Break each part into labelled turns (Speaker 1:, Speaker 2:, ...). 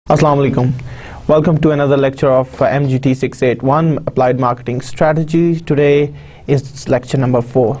Speaker 1: Assalamu alaikum. Welcome to another lecture of MGT 681 Applied Marketing Strategy. Today is lecture number 4.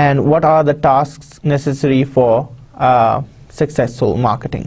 Speaker 1: and what are the tasks necessary for successful marketing.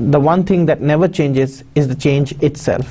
Speaker 1: The one thing that never changes is the change itself.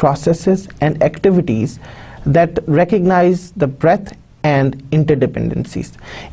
Speaker 1: processes and activities that recognize the breadth and interdependencies.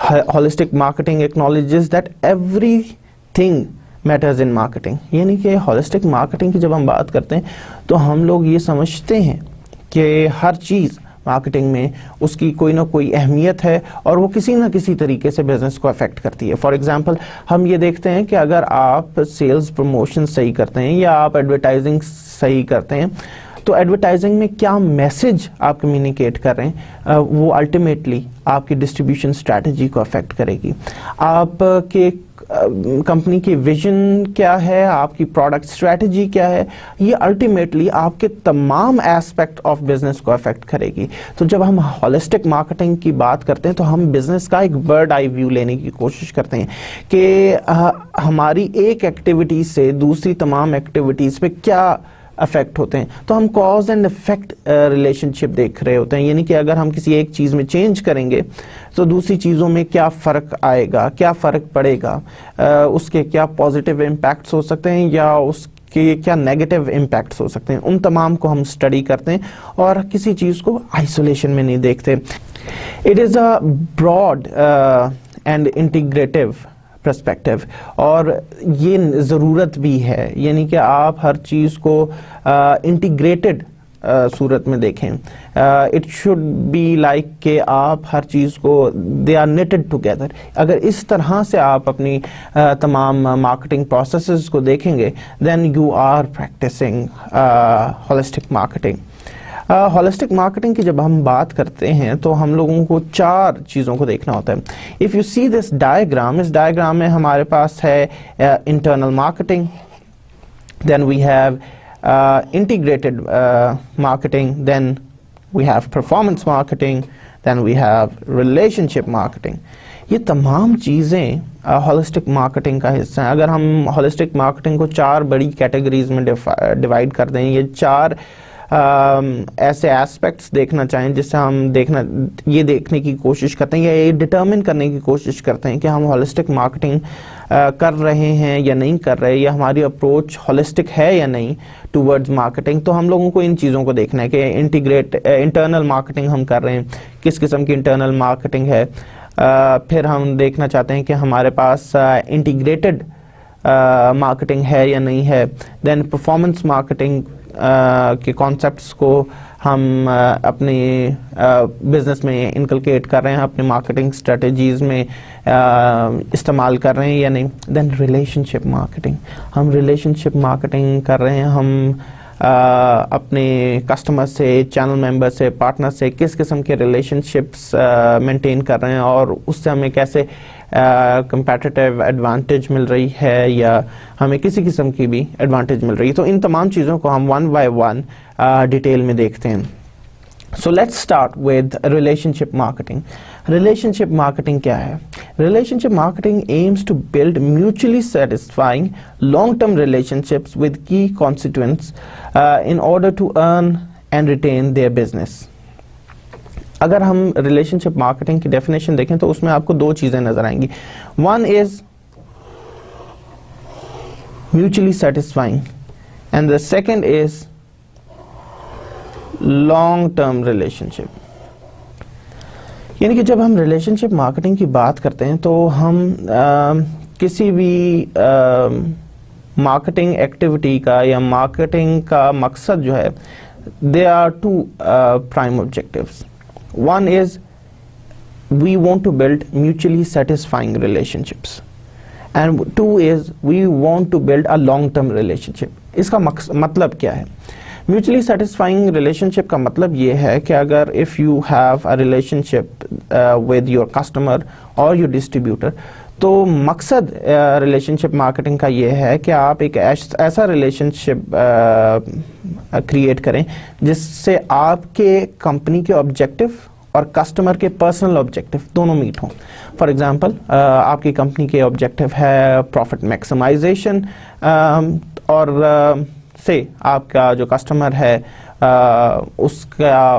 Speaker 1: Holistic marketing acknowledges that everything matters in marketing. یعنی کہ holistic marketing کی جب ہم بات کرتے ہیں تو ہم لوگ یہ سمجھتے ہیں کہ ہر چیز مارکیٹنگ میں اس کی کوئی نہ کوئی اہمیت ہے اور وہ کسی نہ کسی طریقے سے بزنس کو افیکٹ کرتی ہے. فار ایگزامپل ہم یہ دیکھتے ہیں کہ اگر آپ سیلز پروموشن صحیح کرتے ہیں یا آپ ایڈورٹائزنگ صحیح کرتے ہیں تو ایڈورٹائزنگ میں کیا میسج آپ کمیونیکیٹ کر رہے ہیں وہ الٹیمیٹلی آپ کی ڈسٹریبیوشن اسٹریٹجی کو افیکٹ کرے گی. آپ کے کمپنی کی ویژن کیا ہے, آپ کی پروڈکٹ اسٹریٹجی کیا ہے, یہ الٹیمیٹلی آپ کے تمام ایسپیکٹ آف بزنس کو افیکٹ کرے گی. تو جب ہم ہولسٹک مارکیٹنگ کی بات کرتے ہیں تو ہم بزنس کا ایک برڈ آئی ویو لینے کی کوشش کرتے ہیں کہ ہماری ایک ایکٹیویٹی سے دوسری تمام ایکٹیویٹیز پہ کیا افیکٹ ہوتے ہیں. تو ہم کاز اینڈ افیکٹ ریلیشن شپ دیکھ رہے ہوتے ہیں, یعنی کہ اگر ہم کسی ایک چیز میں چینج کریں گے تو دوسری چیزوں میں کیا فرق آئے گا, کیا فرق پڑے گا, اس کے کیا پازیٹیو امپیکٹس ہو سکتے ہیں یا اس کے کیا نیگیٹو امپیکٹس ہو سکتے ہیں. ان تمام کو ہم اسٹڈی کرتے ہیں اور کسی چیز کو آئسولیشن میں نہیں دیکھتے. It is a broad and integrative perspective, اور یہ ضرورت بھی ہے, یعنی کہ آپ ہر چیز کو انٹیگریٹڈ صورت میں دیکھیں. اٹ شوڈ بی لائک کہ آپ ہر چیز کو دے آر نیٹڈ ٹوگیدر. اگر اس طرح سے آپ اپنی تمام مارکیٹنگ پروسیسز کو دیکھیں گے then you are practising holistic marketing. Holistic marketing کی جب ہم بات کرتے ہیں تو ہم لوگوں کو 4 چیزوں کو دیکھنا ہوتا ہے. If you see this diagram, اس ڈائیگرام میں ہمارے پاس ہے internal marketing, then we have integrated marketing, then we have performance marketing, then we have relationship marketing. یہ تمام چیزیں ہولسٹک مارکیٹنگ کا حصہ ہیں. اگر ہم ہولسٹک مارکیٹنگ کو 4 بڑی کیٹیگریز میں ڈیوائڈ کر دیں, یہ 4 ایسے ایسپیکٹس دیکھنا چاہیں جس سے ہم یہ دیکھنے کی کوشش کرتے ہیں یا یہ ڈٹرمن کرنے کی کوشش کرتے ہیں کہ ہم ہولسٹک مارکیٹنگ کر رہے ہیں یا نہیں کر رہے, یا ہماری اپروچ ہولسٹک ہے یا نہیں ٹورڈز مارکیٹنگ. تو ہم لوگوں کو ان چیزوں کو دیکھنا ہے کہ انٹرنل مارکیٹنگ ہم کر رہے ہیں, کس قسم کی انٹرنل مارکیٹنگ ہے. پھر ہم دیکھنا چاہتے ہیں کہ ہمارے پاس انٹیگریٹڈ مارکیٹنگ ہے یا نہیں ہے. دین پرفارمنس مارکیٹنگ کے کانسیپٹس کو ہم اپنے بزنس میں انکلکیٹ کر رہے ہیں, اپنے مارکیٹنگ اسٹریٹجیز میں استعمال کر رہے ہیں یا نہیں. دین ریلیشن شپ مارکیٹنگ, ہم ریلیشن شپ مارکیٹنگ کر رہے ہیں, ہم اپنے کسٹمر سے, چینل ممبر سے, پارٹنر سے کس قسم کے ریلیشن شپس مینٹین کر رہے ہیں اور اس سے ہمیں کیسے کمپیٹیٹیو ایڈوانٹیج مل رہی ہے یا ہمیں کسی قسم کی بھی ایڈوانٹیج مل رہی ہے. تو ان تمام چیزوں کو ہم 1 by 1 ڈیٹیل میں دیکھتے ہیں. So let's start with relationship marketing. Relationship marketing کیا ہے؟ Relationship marketing aims to build mutually satisfying long-term relationships with key constituents in order to earn and retain their business. اگر ہم ریلیشن شپ marketing کی definition دیکھیں تو اس میں آپ کو 2 چیزیں نظر آئیں گی. One is mutually satisfying and the second is long term relationship. یعنی کہ جب ہم ریلیشن شپ مارکیٹنگ کی بات کرتے ہیں تو ہم کسی بھی مارکیٹنگ ایکٹیویٹی کا یا مارکیٹنگ کا مقصد جو ہے, they are 2 prime objectives. One is we want to build mutually satisfying relationships and 2 is we want to build a long term relationship. اس کا مطلب کیا ہے؟ میوچلی سیٹسفائنگ ریلیشن شپ کا مطلب یہ ہے کہ اگر if you have a relation ship with your customer اور یور ڈسٹریبیوٹر, تو مقصد ریلیشن شپ مارکیٹنگ کا یہ ہے کہ آپ ایک ایسا ریلیشن شپ کریٹ کریں جس سے آپ کے کمپنی کے آبجیکٹو اور کسٹمر کے پرسنل آبجیکٹو دونوں میٹ ہوں. فار ایگزامپل آپ کی کمپنی کے آبجیکٹو ہے پروفٹ میکسیمائزیشن, اور سے آپ کا جو کسٹمر ہے اس کا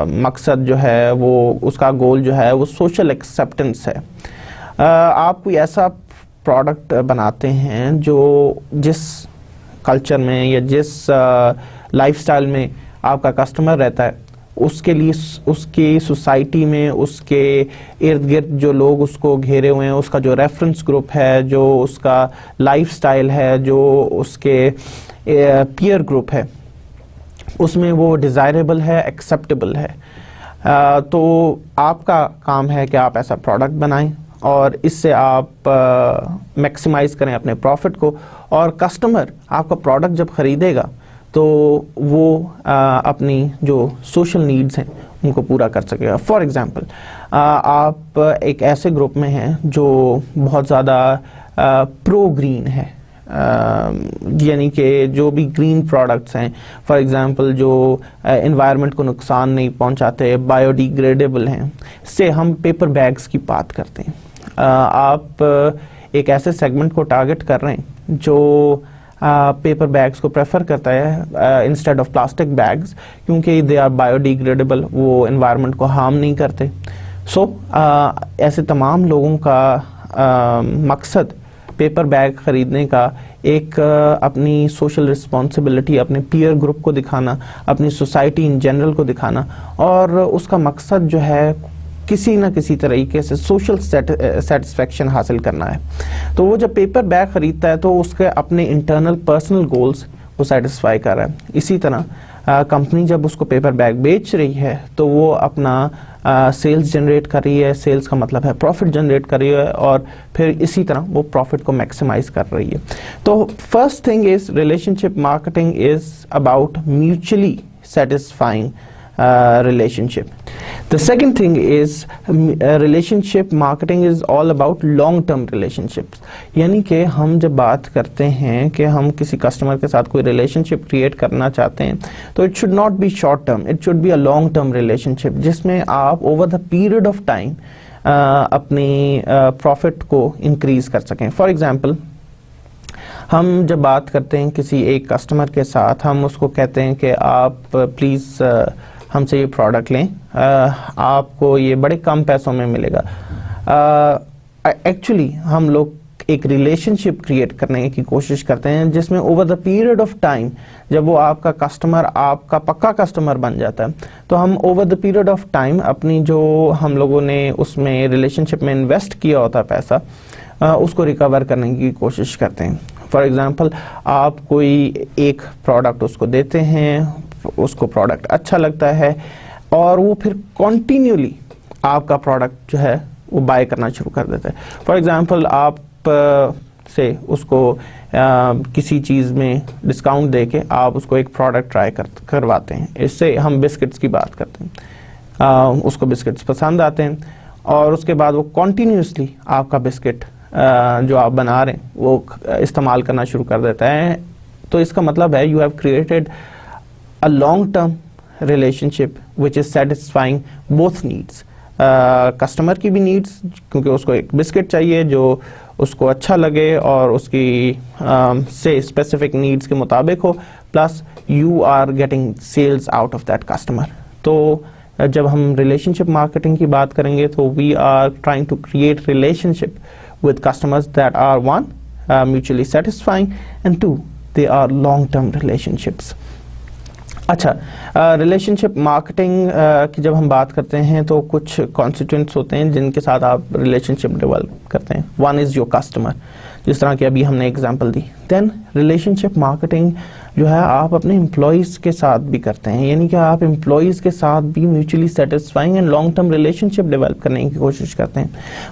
Speaker 1: مقصد جو ہے وہ, اس کا گول جو ہے وہ سوشل ایکسیپٹنس ہے. آپ کوئی ایسا پروڈکٹ بناتے ہیں جو جس کلچر میں یا جس لائف سٹائل میں آپ کا کسٹمر رہتا ہے اس کے لیے اس کی سوسائٹی میں اس کے ارد گرد جو لوگ اس کو گھیرے ہوئے ہیں، اس کا جو ریفرنس گروپ ہے، جو اس کا لائف سٹائل ہے، جو اس کے پیئر گروپ ہے، اس میں وہ ڈیزائریبل ہے، ایکسیپٹیبل ہے. تو آپ کا کام ہے کہ آپ ایسا پروڈکٹ بنائیں اور اس سے آپ میکسیمائز کریں اپنے پروفٹ کو، اور کسٹمر آپ کا پروڈکٹ جب خریدے گا تو وہ اپنی جو سوشل نیڈز ہیں ان کو پورا کر سکے گا. فار ایگزامپل، آپ ایک ایسے گروپ میں ہیں جو بہت زیادہ پرو گرین ہے، یعنی کہ جو بھی گرین پروڈکٹس ہیں، فار ایگزامپل جو انوائرمنٹ کو نقصان نہیں پہنچاتے، بایو ڈیگریڈیبل ہیں. سے ہم پیپر بیگز کی بات کرتے ہیں. آپ ایک ایسے سیگمنٹ کو ٹارگٹ کر رہے ہیں جو پیپر بیگز کو پریفر کرتا ہے انسٹیڈ آف پلاسٹک بیگز، کیونکہ دے آر بایو ڈیگریڈیبل، وہ انوائرمنٹ کو ہارم نہیں کرتے. سو ایسے تمام لوگوں کا مقصد پیپر بیگ خریدنے کا ایک اپنی سوشل رسپانسبلٹی، اپنے پیئر گروپ کو دکھانا، اپنی سوسائٹی ان جنرل کو دکھانا، اور اس کا مقصد جو ہے کسی نہ کسی طریقے سے سوشل سیٹسفیکشن حاصل کرنا ہے. تو وہ جب پیپر بیگ خریدتا ہے تو اس کے اپنے انٹرنل پرسنل گولز کو سیٹسفائی کر رہا ہے. اسی طرح کمپنی جب اس کو پیپر بیگ بیچ رہی ہے تو وہ اپنا سیلز جنریٹ کر رہی ہے. سیلز کا مطلب ہے پروفٹ جنریٹ کر رہی ہے، اور پھر اسی طرح وہ پروفٹ کو میکسیمائز کر رہی ہے. تو first thing is relation ship marketing is about mutually satisfying relationship. The second thing is relationship marketing is all about long term relationships. یعنی کہ ہم جب بات کرتے ہیں کہ ہم کسی کسٹمر کے ساتھ کوئی ریلیشن شپ کریٹ کرنا چاہتے ہیں تو it should not be short term, it should be a long term relationship جس میں آپ over the period of time اپنی پروفٹ کو انکریز کر سکیں. فار ایگزامپل، ہم جب بات کرتے ہیں کسی ایک کسٹمر کے ساتھ، ہم اس کو کہتے ہیں کہ آپ پلیز ہم سے یہ پروڈکٹ لیں، آپ کو یہ بڑے کم پیسوں میں ملے گا. ایکچولی ہم لوگ ایک ریلیشن شپ کریٹ کرنے کی کوشش کرتے ہیں جس میں over the period of time جب وہ آپ کا کسٹمر آپ کا پکا کسٹمر بن جاتا ہے تو ہم over the period of time اپنی جو ہم لوگوں نے اس میں ریلیشن شپ میں انویسٹ کیا ہوتا ہے پیسہ، اس کو ریکور کرنے کی کوشش کرتے ہیں. فار ایگزامپل، آپ کوئی ایک پروڈکٹ اس کو دیتے ہیں، اس کو پروڈکٹ اچھا لگتا ہے اور وہ پھر کنٹینیولی آپ کا پروڈکٹ جو ہے وہ بائی کرنا شروع کر دیتا ہے. فار ایگزامپل، آپ سے اس کو کسی چیز میں ڈسکاؤنٹ دے کے آپ اس کو ایک پروڈکٹ ٹرائی کرواتے ہیں. اس سے ہم بسکٹس کی بات کرتے ہیں، اس کو بسکٹس پسند آتے ہیں اور اس کے بعد وہ کنٹینیوسلی آپ کا بسکٹ جو آپ بنا رہے ہیں وہ استعمال کرنا شروع کر دیتا ہے. تو اس کا مطلب ہے you have created a long term relationship which is satisfying both needs. Customer کی بھی نیڈس، کیونکہ اس کو ایک بسکٹ چاہیے جو اس کو اچھا لگے اور اس کی سے اسپیسیفک نیڈس کے مطابق ہو، plus you are getting sales out of that customer. تو جب ہم ریلیشن شپ مارکیٹنگ کی بات کریں گے تو we are trying to create relationship with customers that are one mutually satisfying and to they are long term relationship. اچھا، relationship marketing کی جب ہم بات کرتے ہیں تو کچھ کانسٹیٹوئنٹس ہوتے ہیں جن کے ساتھ آپ ریلیشن شپ ڈیولپ کرتے ہیں. ون از یور کسٹمر، جس طرح کہ ابھی ہم نے ایگزامپل دی. دین ریلیشن شپ مارکیٹنگ جو ہے آپ اپنے امپلائیز کے ساتھ بھی کرتے ہیں، یعنی کہ آپ امپلائیز کے ساتھ بھی mutually satisfying and long term relationship develop کرنے کی کوشش کرتے ہیں.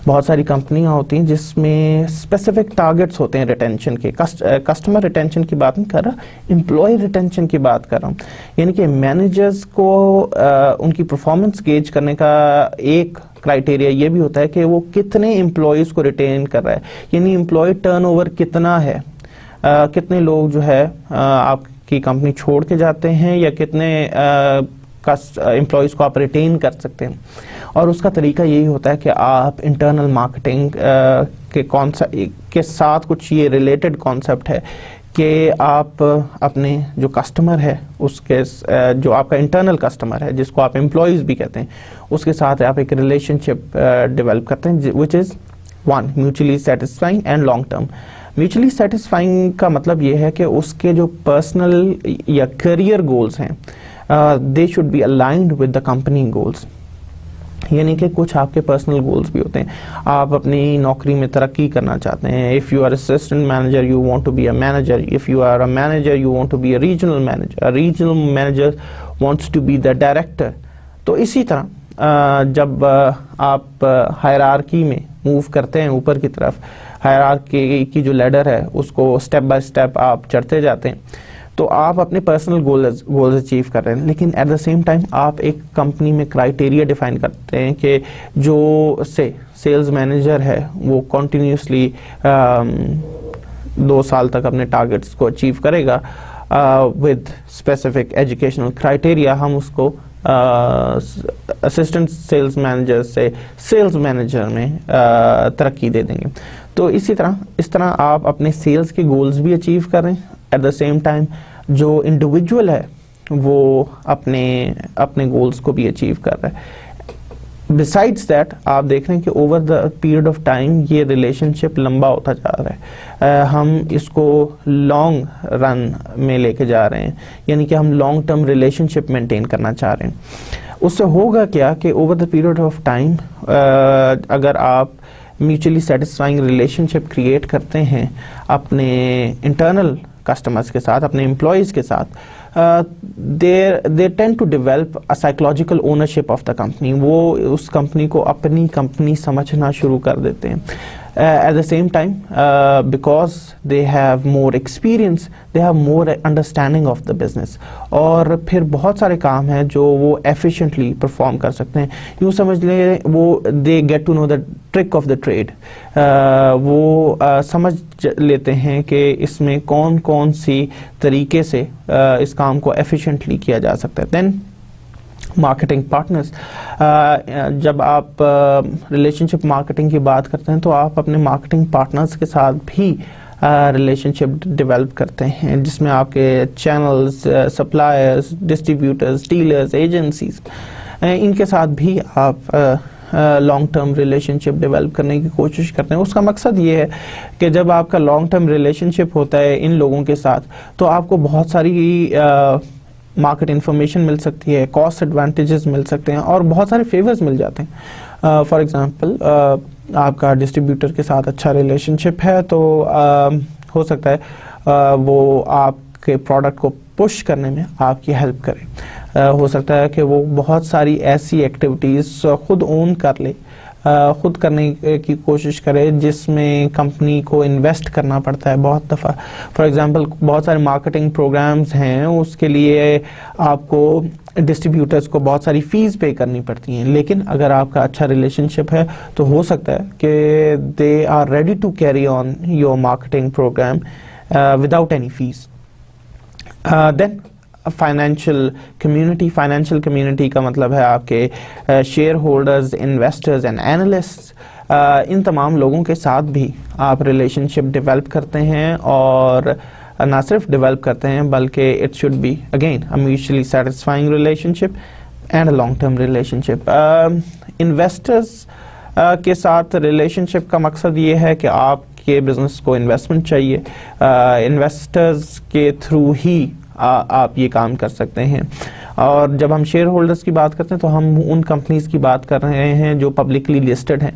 Speaker 1: بہت ساری کمپنیاں ہوتی ہیں جس میں اسپیسیفک ٹارگیٹس ہوتے ہیں ریٹینشن کے. کسٹمر ریٹینشن کی بات نہیں کر رہا، امپلائی ریٹینشن کی بات کر رہا ہوں. یعنی کہ مینیجرز کو ان کی پرفارمنس گیج کرنے کا ایک کرائٹیریا یہ بھی ہوتا ہے کہ وہ کتنے امپلائیز کو ریٹین کر رہا ہے، یعنی امپلائی ٹرن اوور کتنا ہے، کتنے لوگ جو ہے آپ کی کمپنی چھوڑ کے جاتے ہیں یا کتنے امپلائیز کو آپ ریٹین کر سکتے ہیں. اور اس کا طریقہ یہی ہوتا ہے کہ آپ انٹرنل مارکیٹنگ کے ساتھ کچھ یہ ریلیٹڈ کانسیپٹ ہے کہ آپ اپنے جو کسٹمر ہے اس کے جو آپ کا انٹرنل کسٹمر ہے جس کو آپ امپلائیز بھی کہتے ہیں اس کے ساتھ آپ ایک ریلیشن شپ ڈیولپ کرتے ہیں which is one mutually satisfying and long term. Mutually satisfying کا مطلب یہ ہے کہ اس کے جو پرسنل یا کیریئر گولز ہیں they should be aligned with the company goals. یعنی کہ کچھ آپ کے پرسنل گولز بھی ہوتے ہیں. آپ اپنی نوکری میں ترقی کرنا چاہتے ہیں. If you are assistant manager you want to be a manager. If you are a manager you want to be a regional manager. A regional manager wants to be the director. تو اسی طرح جب آپ hierarchy میں move کرتے ہیں اوپر کی طرف, ہائرارکی کی جو لیڈر ہے اس کو اسٹیپ بائی اسٹیپ آپ چڑھتے جاتے ہیں, تو آپ اپنے پرسنل گولز اچیو کر رہے ہیں, لیکن ایٹ دا سیم ٹائم آپ ایک کمپنی میں کرائیٹیریا ڈیفائن کرتے ہیں کہ جو سیلز مینیجر ہے وہ کنٹینیوسلی 2 سال تک اپنے ٹارگٹس کو اچیو کرے گا ود اسپیسیفک ایجوکیشنل کرائیٹیریا. ہم اس کو اسسٹنٹ سیلز مینیجر سے سیلز مینیجر میں ترقی دے دیں گے. تو اس طرح آپ اپنے سیلز کے گولز بھی اچیو کر رہے ہیں, ایٹ دا سیم ٹائم جو انڈیویجول ہے وہ اپنے گولز کو بھی اچیو کر رہا ہے. بسائڈس دیٹ آپ دیکھ رہے ہیں کہ over the period of time یہ ریلیشن شپ لمبا ہوتا جا رہا ہے. ہم اس کو لانگ رن میں لے کے جا رہے ہیں, یعنی کہ ہم لانگ ٹرم ریلیشن شپ مینٹین کرنا چاہ رہے ہیں. اس سے ہوگا کیا کہ over the period of time اگر آپ میوچلی سیٹسفائنگ ریلیشن شپ کریٹ کرتے ہیں اپنے انٹرنل کسٹمرز کے ساتھ, اپنے امپلائیز کے ساتھ, they tend to develop a psychological ownership of the company. وہ اس کمپنی کو اپنی کمپنی سمجھنا شروع کر دیتے ہیں. At the same time, because they have more experience, they have more understanding of the business. اور پھر بہت سارے کام ہیں جو وہ efficiently perform کر سکتے ہیں. یوں سمجھ لیں وہ they get to know the trick of the trade. وہ سمجھ لیتے ہیں کہ اس میں کون سی طریقے سے اس کام کو efficiently کیا جا سکتا ہے. Then مارکیٹنگ پارٹنرز, جب آپ ریلیشن شپ مارکیٹنگ کی بات کرتے ہیں تو آپ اپنے مارکیٹنگ پارٹنرز کے ساتھ بھی ریلیشن شپ ڈیولپ کرتے ہیں, جس میں آپ کے channels, suppliers, distributors, dealers, agencies, ان کے ساتھ بھی آپ long term relationship develop کرنے کی کوشش کرتے ہیں. اس کا مقصد یہ ہے کہ جب آپ کا لانگ ٹرم ریلیشن شپ ہوتا ہے ان لوگوں کے ساتھ تو آپ کو بہت ساری مارکیٹ انفارمیشن مل سکتی ہے, کاسٹ ایڈوانٹیجز مل سکتے ہیں اور بہت سارے فیورز مل جاتے ہیں. فار ایگزامپل آپ کا ڈسٹریبیوٹر کے ساتھ اچھا ریلیشن شپ ہے تو ہو سکتا ہے وہ آپ کے پروڈکٹ کو پش کرنے میں آپ کی ہیلپ کرے. ہو سکتا ہے کہ وہ بہت ساری ایسی ایکٹیویٹیز خود اون کر لے, خود کرنے کی کوشش کرے جس میں کمپنی کو انویسٹ کرنا پڑتا ہے بہت دفعہ. فار ایگزامپل بہت سارے مارکیٹنگ پروگرامز ہیں, اس کے لیے آپ کو ڈسٹریبیوٹرز کو بہت ساری فیس پے کرنی پڑتی ہیں, لیکن اگر آپ کا اچھا ریلیشن شپ ہے تو ہو سکتا ہے کہ they are ready to carry on your marketing program without any fees. Then financial community کا مطلب ہے آپ کے shareholders, investors and analyst. ان تمام لوگوں کے ساتھ بھی آپ ریلیشن شپ ڈیولپ کرتے ہیں, اور نہ صرف ڈیولپ کرتے ہیں بلکہ it should be again a mutually satisfying relationship and a long term relationship. Investors کے ساتھ ریلیشن شپ کا مقصد یہ ہے کہ آپ کے بزنس کو انویسٹمنٹ چاہیے, انویسٹرز کے تھرو ہی آپ یہ کام کر سکتے ہیں. اور جب ہم شیئر ہولڈرز کی بات کرتے ہیں تو ہم ان کمپنیز کی بات کر رہے ہیں جو پبلکلی لسٹڈ ہیں.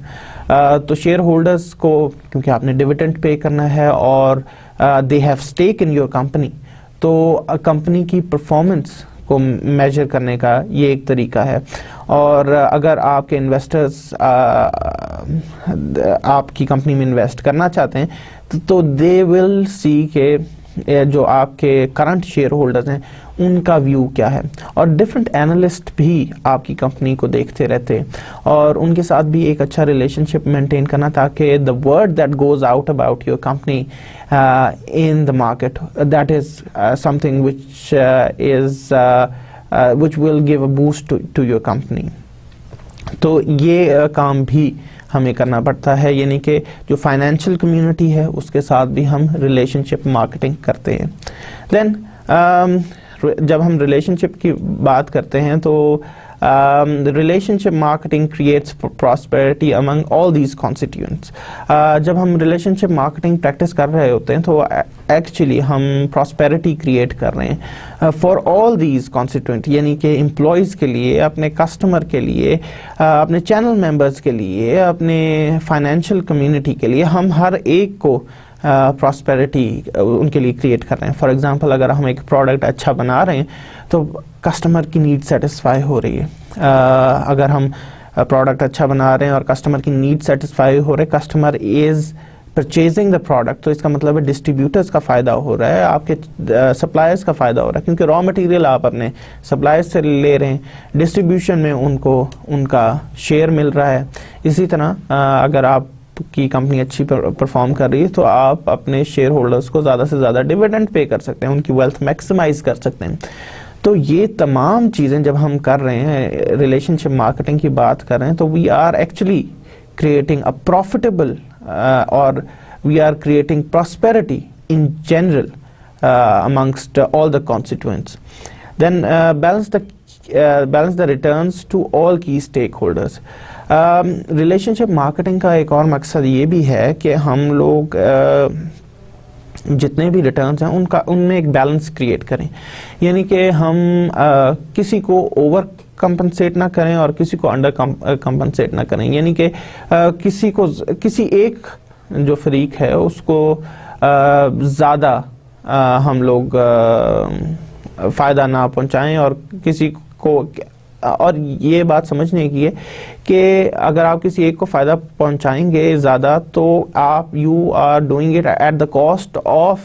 Speaker 1: تو شیئر ہولڈرز کو کیونکہ آپ نے ڈیویڈنڈ پے کرنا ہے اور they have stack in your company, تو کمپنی کی پرفارمنس کو میجر کرنے کا یہ ایک طریقہ ہے. اور اگر آپ کے انویسٹرز آپ کی کمپنی میں انویسٹ کرنا چاہتے ہیں تو دے ول سی کہ جو آپ کے کرنٹ شیئر ہولڈرز ہیں ان کا ویو کیا ہے. اور ڈفرینٹ اینالسٹ بھی آپ کی کمپنی کو دیکھتے رہتے ہیں اور ان کے ساتھ بھی ایک اچھا ریلیشن شپ مینٹین کرنا تاکہ the word that goes out about your company in the market that is some thing which will give a boost to your company. تو یہ کام بھی ہمیں کرنا پڑتا ہے, یعنی کہ جو فائنینشیل کمیونٹی ہے اس کے ساتھ بھی ہم ریلیشن شپ مارکیٹنگ کرتے ہیں. دین جب ہم ریلیشن شپ کی بات کرتے ہیں تو relationship marketing creates prosperity among all these constituents. جب ہم ریلیشن شپ مارکیٹنگ پریکٹس کر رہے ہوتے ہیں تو ایکچولی ہم پراسپیرٹی کریٹ کر رہے ہیں. فار آل دیز کانسٹیٹوئنٹ، یعنی کہ امپلائیز کے لیے، اپنے کسٹمر کے لیے، اپنے چینل ممبرز کے لیے، اپنے فائنینشیل کمیونٹی کے لیے، ہم ہر ایک کو پراسپیرٹی ان کے لیے کریٹ کر رہے ہیں. فار ایگزامپل اگر ہم ایک پروڈکٹ اچھا بنا رہے ہیں تو کسٹمر کی نیڈ سیٹسفائی ہو رہی ہے. اگر ہم پروڈکٹ اچھا بنا رہے ہیں اور کسٹمر کی نیڈ سیٹسفائی ہو رہے، customer is purchasing the product, تو اس کا مطلب ہے ڈسٹریبیوٹرز کا فائدہ ہو رہا ہے، آپ کے سپلائرز کا فائدہ ہو رہا ہے، کیونکہ را مٹیریل آپ اپنے سپلائرز سے لے رہے ہیں، ڈسٹریبیوشن میں ان کو ان کا شیئر مل رہا ہے. اسی طرح اگر آپ کی کمپنی اچھی پرفارم کر رہی ہے تو آپ اپنے شیئر ہولڈرز کو زیادہ سے زیادہ ڈیویڈنڈ پے کر سکتے ہیں، ان کی ویلتھ میکسیمائز کر سکتے ہیں. تو یہ تمام چیزیں جب ہم کر رہے ہیں، ریلیشن شپ مارکیٹنگ کی بات کر رہے ہیں، تو we are actually creating a profitable اور we are creating prosperity in general amongst all the constituents. Then balance the returns to all key stakeholders. Relation ship marketing کا ایک اور مقصد یہ بھی ہے کہ ہم لوگ جتنے بھی ریٹرنز ہیں ان میں ایک بیلنس کریٹ کریں، یعنی کہ ہم کسی کو اوور کمپنسیٹ نہ کریں اور کسی کو انڈر کمپنسیٹ نہ کریں، یعنی کہ کسی ایک جو فریق ہے اس کو زیادہ ہم لوگ فائدہ نہ پہنچائیں، اور کسی کو، اور یہ بات سمجھنے کی ہے کہ اگر آپ کسی ایک کو فائدہ پہنچائیں گے زیادہ تو you are doing it at the cost of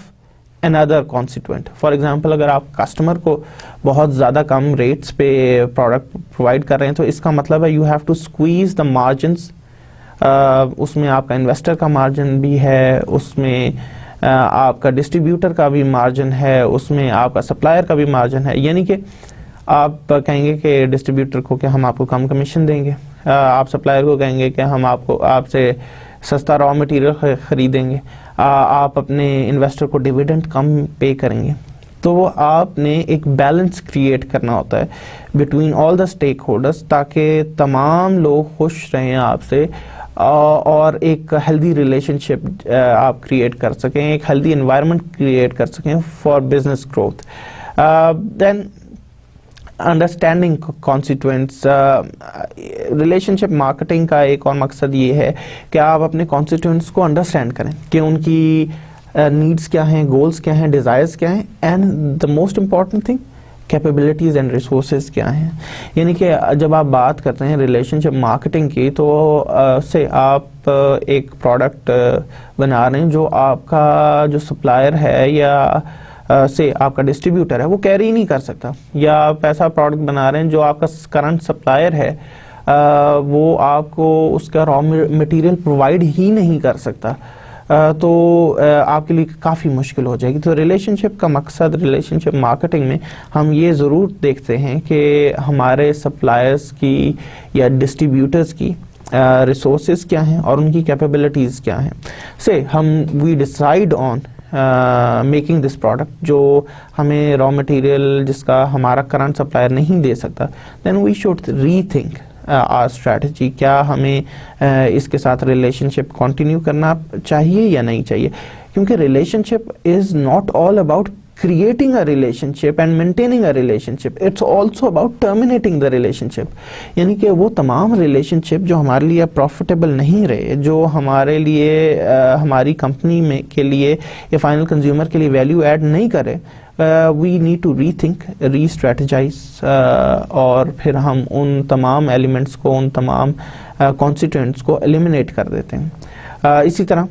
Speaker 1: another constituent. For example اگر آپ کسٹمر کو بہت زیادہ کم ریٹس پہ پروڈکٹ پرووائڈ کر رہے ہیں تو اس کا مطلب ہے you have to squeeze the margins. اس میں آپ کا انویسٹر کا مارجن بھی ہے، اس میں آپ کا ڈسٹریبیوٹر کا بھی مارجن ہے، اس میں آپ کا سپلائر کا بھی مارجن ہے. یعنی کہ آپ کہیں گے کہ ڈسٹریبیوٹر کو کہ ہم آپ کو کم کمیشن دیں گے، آپ سپلائر کو کہیں گے کہ ہم آپ سے سستا را مٹیریل خریدیں گے، آپ اپنے انویسٹر کو ڈیویڈنڈ کم پے کریں گے. تو آپ نے ایک بیلنس کریٹ کرنا ہوتا ہے between all the stack holders, تاکہ تمام لوگ خوش رہیں آپ سے اور ایک ہیلدی ریلیشن شپ آپ کریٹ کر سکیں، ایک ہیلدی انوائرمنٹ کریٹ کر سکیں for business growth. Then understanding constituents. Relationship marketing کا ایک اور مقصد یہ ہے کہ آپ اپنے کانسٹیٹوئنٹس کو انڈرسٹینڈ کریں کہ ان کی نیڈس کیا ہیں، گولز کیا ہیں، ڈیزائرز کیا ہیں، and the most important thing capabilities and resources کیا ہیں. یعنی کہ جب آپ بات کرتے ہیں ریلیشن شپ مارکیٹنگ کی تو سے آپ ایک پروڈکٹ بنا رہے ہیں جو آپ کا جو سپلائر ہے یا سے آپ کا ڈسٹریبیوٹر ہے وہ کیری نہیں کر سکتا، یا آپ ایسا پروڈکٹ بنا رہے ہیں جو آپ کا کرنٹ سپلائر ہے وہ آپ کو اس کا را مٹیریل پرووائڈ ہی نہیں کر سکتا، تو آپ کے لیے کافی مشکل ہو جائے گی. تو ریلیشن شپ کا مقصد ریلیشن شپ مارکیٹنگ میں ہم یہ ضرور دیکھتے ہیں کہ ہمارے سپلائرز کی یا ڈسٹریبیوٹرز کی ریسورسز کیا ہیں اور ان کی کیپیبلٹیز کیا ہیں. We decide on making this product جو ہمیں را مٹیریل جس کا ہمارا کرنٹ سپلائر نہیں دے سکتا، then we should rethink our strategy. کیا ہمیں اس کے ساتھ ریلیشن شپ کنٹینیو کرنا چاہیے یا نہیں چاہیے، کیونکہ relation ship is not all about creating a relationship and maintaining a relationship, it's also about terminating the relationship. یعنی کہ وہ تمام ریلیشن شپ جو ہمارے لیے پروفیٹیبل نہیں رہے، جو ہمارے لیے ہماری کمپنی میں کے لیے یا فائنل کنزیومر کے لیے ویلیو ایڈ نہیں کرے، we need to rethink, restrategize, اور پھر ہم ان تمام ایلیمنٹس کو، ان تمام کانسٹیٹوئنٹس کو ایلیمنیٹ کر دیتے ہیں. اسی طرح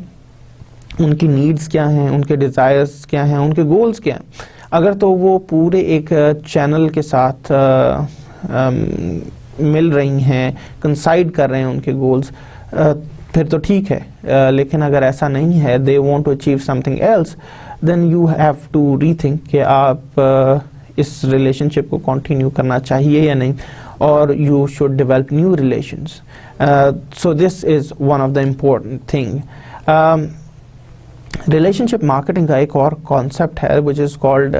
Speaker 1: ان کی نیڈز کیا ہیں، ان کے ڈیزائرز کیا ہیں، ان کے گولز کیا ہیں. اگر تو وہ پورے ایک چینل کے ساتھ مل رہی ہیں، کنسائڈ کر رہے ہیں ان کے گولز، پھر تو ٹھیک ہے. لیکن اگر ایسا نہیں ہے، they want to achieve something else, then you have to rethink کہ آپ اس ریلیشن شپ کو کنٹینیو کرنا چاہیے یا نہیں، اور you should develop new relations. So this is one of the important thing. Relation ship marketing کا ایک اور کانسیپٹ ہے which is called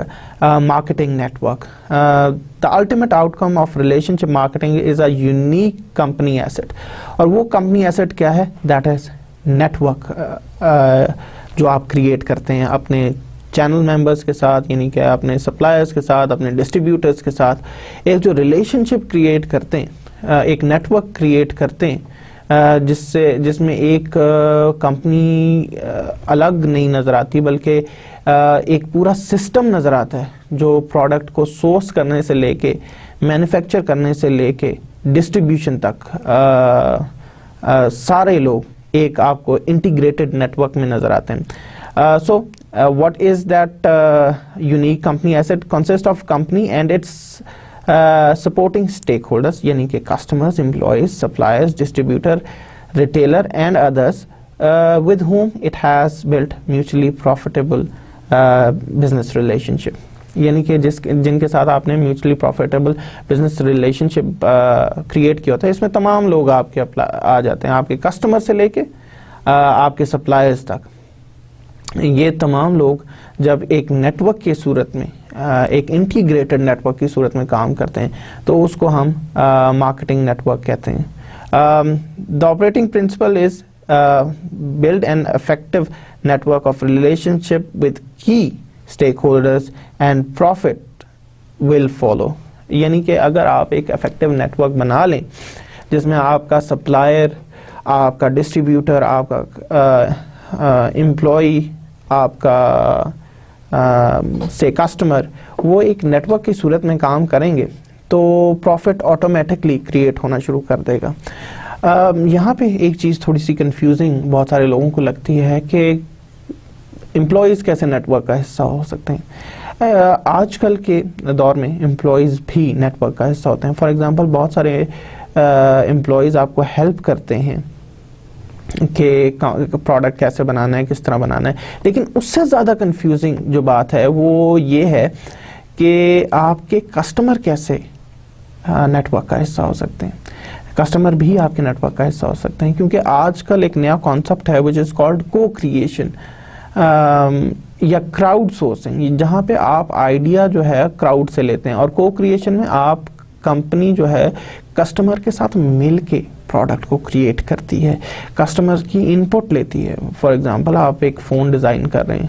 Speaker 1: marketing network. The ultimate outcome of relationship marketing is a unique company asset. اور وہ company asset کیا ہے؟ That is network جو آپ کریٹ کرتے ہیں اپنے چینل ممبرس کے ساتھ، یعنی کہ اپنے سپلائرز کے ساتھ، اپنے ڈسٹریبیوٹرز کے ساتھ ایک جو ریلیشن شپ کریٹ کرتے ہیں، ایک نیٹ ورک کریٹ کرتے ہیں، جس میں ایک کمپنی الگ نہیں نظر آتی بلکہ ایک پورا سسٹم نظر آتا ہے جو پروڈکٹ کو سورس کرنے سے لے کے مینوفیکچر کرنے سے لے کے ڈسٹریبیوشن تک سارے لوگ ایک آپ کو انٹیگریٹڈ نیٹ ورک میں نظر آتے ہیں. سو what is that unique company asset consists of company and its supporting stakeholders, یعنی کہ customers, employees, suppliers, distributor, retailer and others with whom it has built mutually profitable business relationship. یعنی کہ جن کے ساتھ آپ نے میوچلی پروفیٹیبل بزنس ریلیشن شپ create کیا ہوتا ہے. اس میں تمام لوگ آپ کے آ جاتے ہیں، آپ کے کسٹمر سے لے کے آپ کے سپلائرز تک. یہ تمام لوگ جب ایک نیٹ ورک کی صورت میں، ایک انٹیگریٹڈ نیٹ ورک کی صورت میں کام کرتے ہیں تو اس کو ہم مارکیٹنگ نیٹ ورک کہتے ہیں. The operating principle is build an effective network of relationship with key stakeholders and profit will follow. یعنی کہ اگر آپ ایک افیکٹو نیٹ ورک بنا لیں جس میں آپ کا سپلائر، آپ کا ڈسٹریبیوٹر، آپ کا امپلائی، آپ کا سے کسٹمر، وہ ایک نیٹ ورک کی صورت میں کام کریں گے تو پروفٹ آٹومیٹکلی کریٹ ہونا شروع کر دے گا. یہاں پہ ایک چیز تھوڑی سی کنفیوزنگ بہت سارے لوگوں کو لگتی ہے کہ امپلائیز کیسے نیٹ ورک کا حصہ ہو سکتے ہیں. آج کل کے دور میں امپلائیز بھی نیٹ ورک کا حصہ ہوتے ہیں. فار ایگزامپل بہت سارے امپلائیز آپ کو ہیلپ کرتے ہیں کہ پروڈکٹ کیسے بنانا ہے، کس طرح بنانا ہے. لیکن اس سے زیادہ کنفیوزنگ جو بات ہے وہ یہ ہے کہ آپ کے کسٹمر کیسے نیٹ ورک کا حصہ ہو سکتے ہیں. کسٹمر بھی آپ کے نیٹ ورک کا حصہ ہو سکتے ہیں کیونکہ آج کل ایک نیا کانسیپٹ ہے which is called co-creation یا کراؤڈ سورسنگ، جہاں پہ آپ آئیڈیا جو ہے کراؤڈ سے لیتے ہیں اور کو کریشن میں آپ کمپنی جو ہے کسٹمر کے ساتھ مل کے پروڈکٹ کو کریٹ کرتی ہے، کسٹمر کی ان پٹ لیتی ہے. فار ایگزامپل آپ ایک فون ڈیزائن کر رہے ہیں،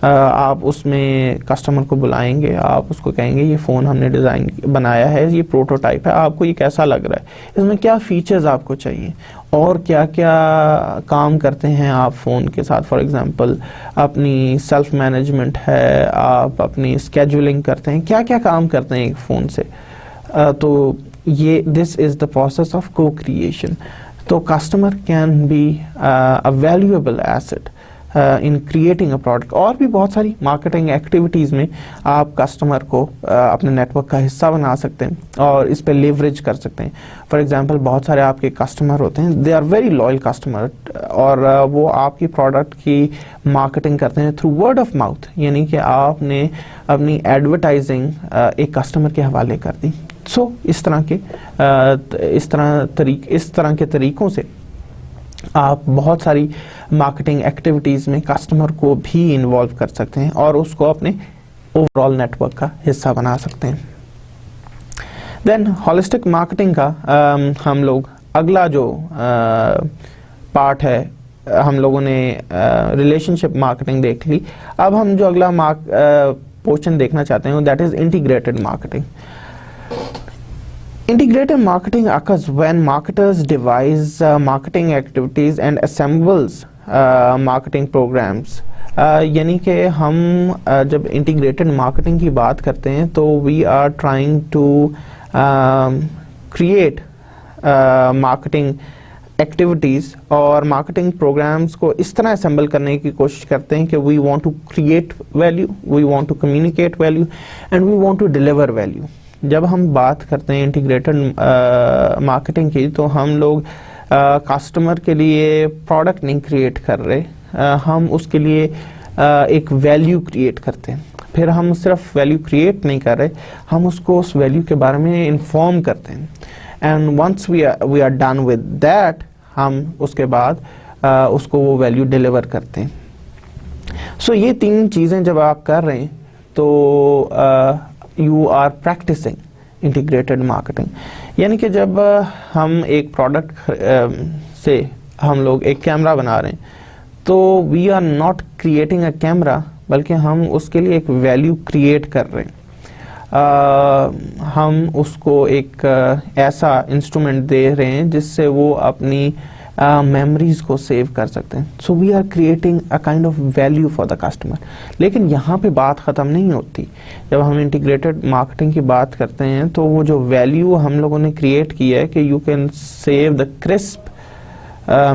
Speaker 1: آپ اس میں کسٹمر کو بلائیں گے، آپ اس کو کہیں گے یہ فون ہم نے ڈیزائن بنایا ہے، یہ پروٹوٹائپ ہے، آپ کو یہ کیسا لگ رہا ہے، اس میں کیا فیچرز آپ کو چاہیے اور کیا کیا کام کرتے ہیں آپ فون کے ساتھ. فار ایگزامپل اپنی سیلف مینجمنٹ ہے، آپ اپنی اسکیجولنگ کرتے ہیں، کیا کیا کام کرتے ہیں ایک فون سے. تو یہ this is the process of cocreation. تو customer can be a valuable asset in creating a product. اور بھی بہت ساری مارکیٹنگ ایکٹیویٹیز میں آپ کسٹمر کو اپنے نیٹ ورک کا حصہ بنا سکتے ہیں اور اس پہ لیوریج کر سکتے ہیں. فار ایگزامپل بہت سارے آپ کے کسٹمر ہوتے ہیں، they are very loyal customer, اور وہ آپ کی پروڈکٹ کی مارکیٹنگ کرتے ہیں تھرو ورڈ آف ماؤتھ. یعنی کہ آپ نے اپنی ایڈورٹائزنگ ایک کسٹمر کے حوالے کر دی. سو اس طرح کے طریقوں سے آپ بہت ساری مارکیٹنگ ایکٹیویٹیز میں کسٹمر کو بھی انوالو کر سکتے ہیں اور اس کو اپنے اوور آل نیٹ ورک کا حصہ بنا سکتے ہیں. دین ہولسٹک مارکیٹنگ کا ہم لوگ اگلا جو پارٹ ہے، ہم لوگوں نے ریلیشن شپ مارکیٹنگ دیکھ لی. اب ہم جو اگلا پورشن دیکھنا چاہتے ہیں that is integrated marketing. Integrated marketing occurs when marketers devise marketing activities and assembles marketing programs. یعنی کہ ہم جب انٹیگریٹڈ مارکیٹنگ کی بات کرتے ہیں تو we are trying to create marketing activities اور مارکیٹنگ پروگرامز کو اس طرح اسمبل کرنے کی کوشش کرتے ہیں کہ we want to create value, we want to communicate value and we want to deliver value. جب ہم بات کرتے ہیں انٹیگریٹڈ مارکیٹنگ کی تو ہم لوگ کسٹمر کے لیے پروڈکٹ نہیں کریٹ کر رہے، ہم اس کے لیے ایک ویلیو کریٹ کرتے ہیں. پھر ہم صرف ویلیو کریٹ نہیں کر رہے، ہم اس کو اس ویلیو کے بارے میں انفارم کرتے ہیں. And once we are done with that, ہم اس کے بعد اس کو وہ ویلیو ڈیلیور کرتے ہیں. سو یہ تین چیزیں جب آپ کر رہے ہیں تو you are practising integrated marketing. یعنی کہ جب ہم ایک پروڈکٹ سے ہم لوگ ایک کیمرہ بنا رہے ہیں تو we are not creating a camera بلکہ ہم اس کے لیے ایک ویلیو کریٹ کر رہے ہیں. ہم اس کو ایک ایسا انسٹرومنٹ دے رہے ہیں جس سے وہ اپنی میموریز کو سیو کر سکتے ہیں. So we are creating a kind of value for the customer. لیکن یہاں پہ بات ختم نہیں ہوتی. جب ہم انٹیگریٹڈ مارکیٹنگ کی بات کرتے ہیں تو وہ جو ویلیو ہم لوگوں نے کریٹ کی ہے کہ you can save the crisp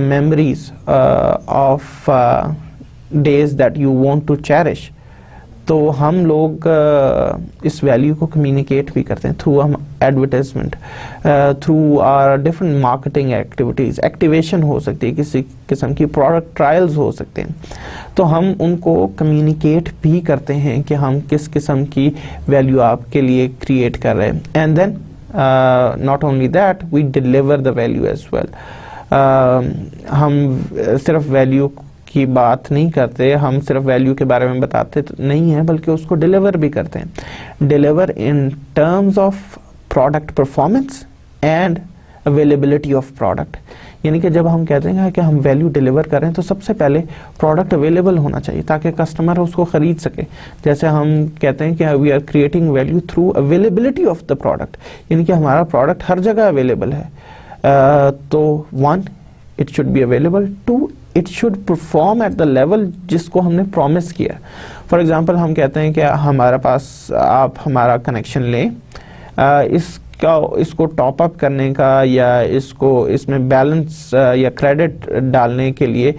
Speaker 1: memories of days that you want to cherish. تو ہم لوگ اس ویلیو کو کمیونیکیٹ بھی کرتے ہیں تھرو ہم advertisement, through our different marketing activities. Activation ہو سکتی ہے، کسی قسم کی پروڈکٹ ٹرائلز ہو سکتے ہیں. تو ہم ان کو کمیونیکیٹ بھی کرتے ہیں کہ ہم کس قسم کی ویلیو آپ کے لیے کریٹ کر رہے ہیں. And then not only that we deliver the value as well. ہم صرف ویلیو کی بات نہیں کرتے، ہم صرف ویلیو کے بارے میں بتاتے نہیں ہیں بلکہ اس کو ڈیلیور بھی کرتے ہیں. Deliver in terms of product performance and availability of product. یعنی کہ جب ہم کہتے ہیں کہ ہم ویلیو ڈیلیور کریں تو سب سے پہلے پروڈکٹ اویلیبل ہونا چاہیے تاکہ کسٹمر اس کو خرید سکے. جیسے ہم کہتے ہیں کہ we are creating value through availability of the product, یعنی کہ ہمارا پروڈکٹ ہر جگہ اویلیبل ہے. تو 1 it should be available, 2 it should perform at the level جس کو ہم نے پرومس کیا. فار ایگزامپل ہم کہتے ہیں کہ ہمارے پاس آپ ہمارا کنیکشن لیں، اس کو ٹاپ اپ کرنے کا یا اس میں بیلنس یا کریڈٹ ڈالنے کے لیے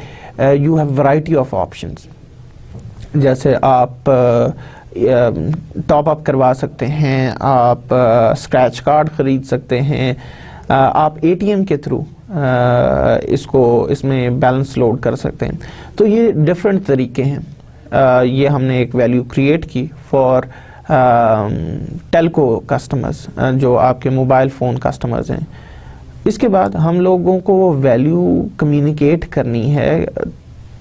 Speaker 1: you have variety of options. جیسے آپ ٹاپ اپ کروا سکتے ہیں، آپ اسکریچ کارڈ خرید سکتے ہیں، آپ اے ٹی ایم کے تھرو اس میں بیلنس لوڈ کر سکتے ہیں. تو یہ ڈفرینٹ طریقے ہیں. یہ ہم نے ایک ویلیو کریٹ کی فار ٹیلکو کسٹمرز جو آپ کے موبائل فون کسٹمرز ہیں. اس کے بعد ہم لوگوں کو وہ ویلیو کمیونیکیٹ کرنی ہے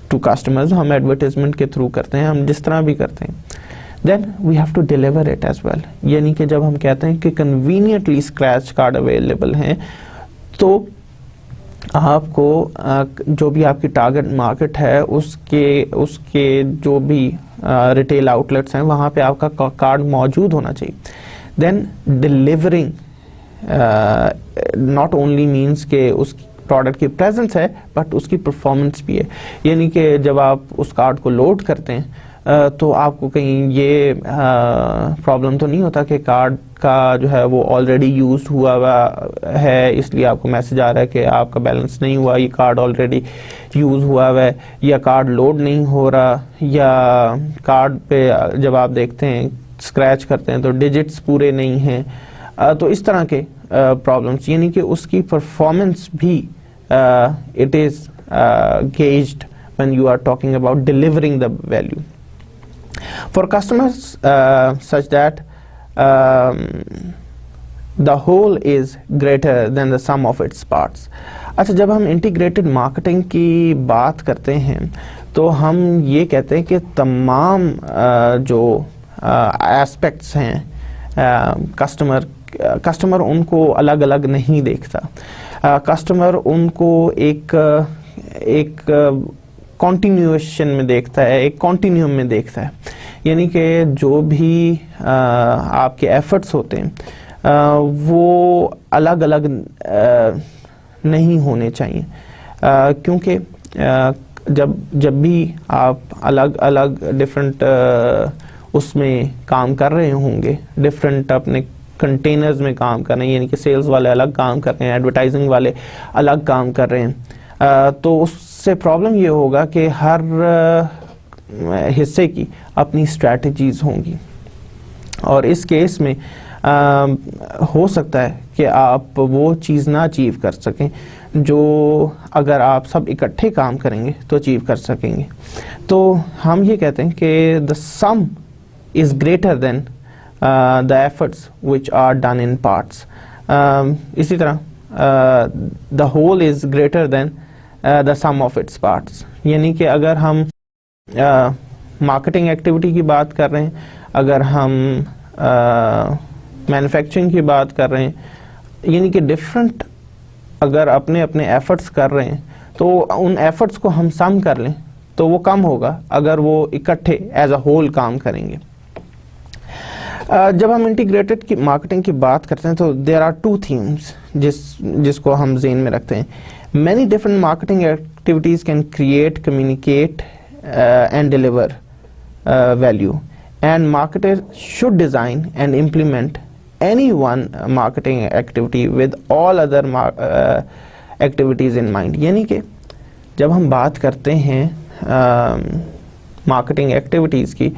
Speaker 1: ٹو کسٹمرز. ہم ایڈورٹائزمنٹ کے تھرو کرتے ہیں، ہم جس طرح بھی کرتے ہیں. Then we have to deliver it as well. یعنی کہ جب ہم کہتے ہیں کہ کنوینئنٹلی اسکریچ کارڈ اویلیبل ہیں تو آپ کو جو بھی آپ کی ٹارگٹ مارکیٹ ہے اس کے جو بھی ریٹیل آؤٹ لیٹس ہیں وہاں پہ آپ کا کارڈ موجود ہونا چاہیے. دین ڈیلیورنگ ناٹ اونلی مینس کہ اس پروڈکٹ کی پریزنس ہے بٹ اس کی پرفارمنس بھی ہے. یعنی کہ جب آپ اس کارڈ کو لوڈ کرتے ہیں تو آپ کو کہیں یہ پرابلم تو نہیں ہوتا کہ کارڈ کا جو ہے وہ آلریڈی یوزڈ ہوا ہے، اس لیے آپ کو میسج آ رہا ہے کہ آپ کا بیلنس نہیں ہوا، یہ کارڈ آلریڈی یوز ہوا ہے، یا کارڈ لوڈ نہیں ہو رہا، یا کارڈ پہ جب آپ دیکھتے ہیں اسکریچ کرتے ہیں تو ڈیجٹس پورے نہیں ہیں. تو اس طرح کے پرابلمس، یعنی کہ اس کی پرفارمنس بھی it is gauged when you are talking about delivering the value for customers such that the whole is greater than the sum of its parts. اچھا، جب ہم انٹیگریٹڈ مارکیٹنگ کی بات کرتے ہیں تو ہم یہ کہتے ہیں کہ تمام جو ایسپیکٹس ہیں کسٹمر ان کو الگ الگ نہیں دیکھتا. کسٹمر ان کو ایک کنٹینیوشن میں دیکھتا ہے، ایک کنٹینیوم میں دیکھتا ہے. یعنی کہ جو بھی آپ کے ایفرٹس ہوتے ہیں وہ الگ الگ نہیں ہونے چاہیے، کیونکہ جب بھی آپ الگ الگ ڈفرینٹ اس میں کام کر رہے ہوں گے، ڈفرینٹ اپنے کنٹینرز میں کام کر رہے ہیں، یعنی کہ سیلز والے الگ کام کر رہے ہیں، ایڈورٹائزنگ والے الگ کام کر رہے ہیں، تو اس سے پرابلم یہ ہوگا کہ ہر حصے کی اپنی اسٹریٹجیز ہوں گی. اور اس کیس میں ہو سکتا ہے کہ آپ وہ چیز نہ اچیو کر سکیں جو اگر آپ سب اکٹھے کام کریں گے تو اچیو کر سکیں گے. تو ہم یہ کہتے ہیں کہ the sum is greater than the efforts which are done in parts. اسی طرح the whole is greater than the sum of its parts. یعنی کہ اگر ہم مارکیٹنگ ایکٹیویٹی کی بات کر رہے ہیں، اگر ہم مینوفیکچرنگ کی بات کر رہے ہیں، یعنی کہ ڈفرینٹ اگر اپنے ایفرٹس کر رہے ہیں تو ان ایفرٹس کو ہم سم کر لیں تو وہ کم ہوگا اگر وہ اکٹھے ایز اے ہول کام کریں گے. جب ہم انٹیگریٹڈ کی مارکیٹنگ کی بات کرتے ہیں تو دیر آر ٹو تھیمس جس کو ہم ذہن میں رکھتے ہیں. Many different marketing activities can create, communicate and deliver value, and marketer should design and implement any one marketing activity with all other activities in mind. یعنی کہ جب ہم بات کرتے ہیں مارکیٹنگ ایکٹیویٹیز کی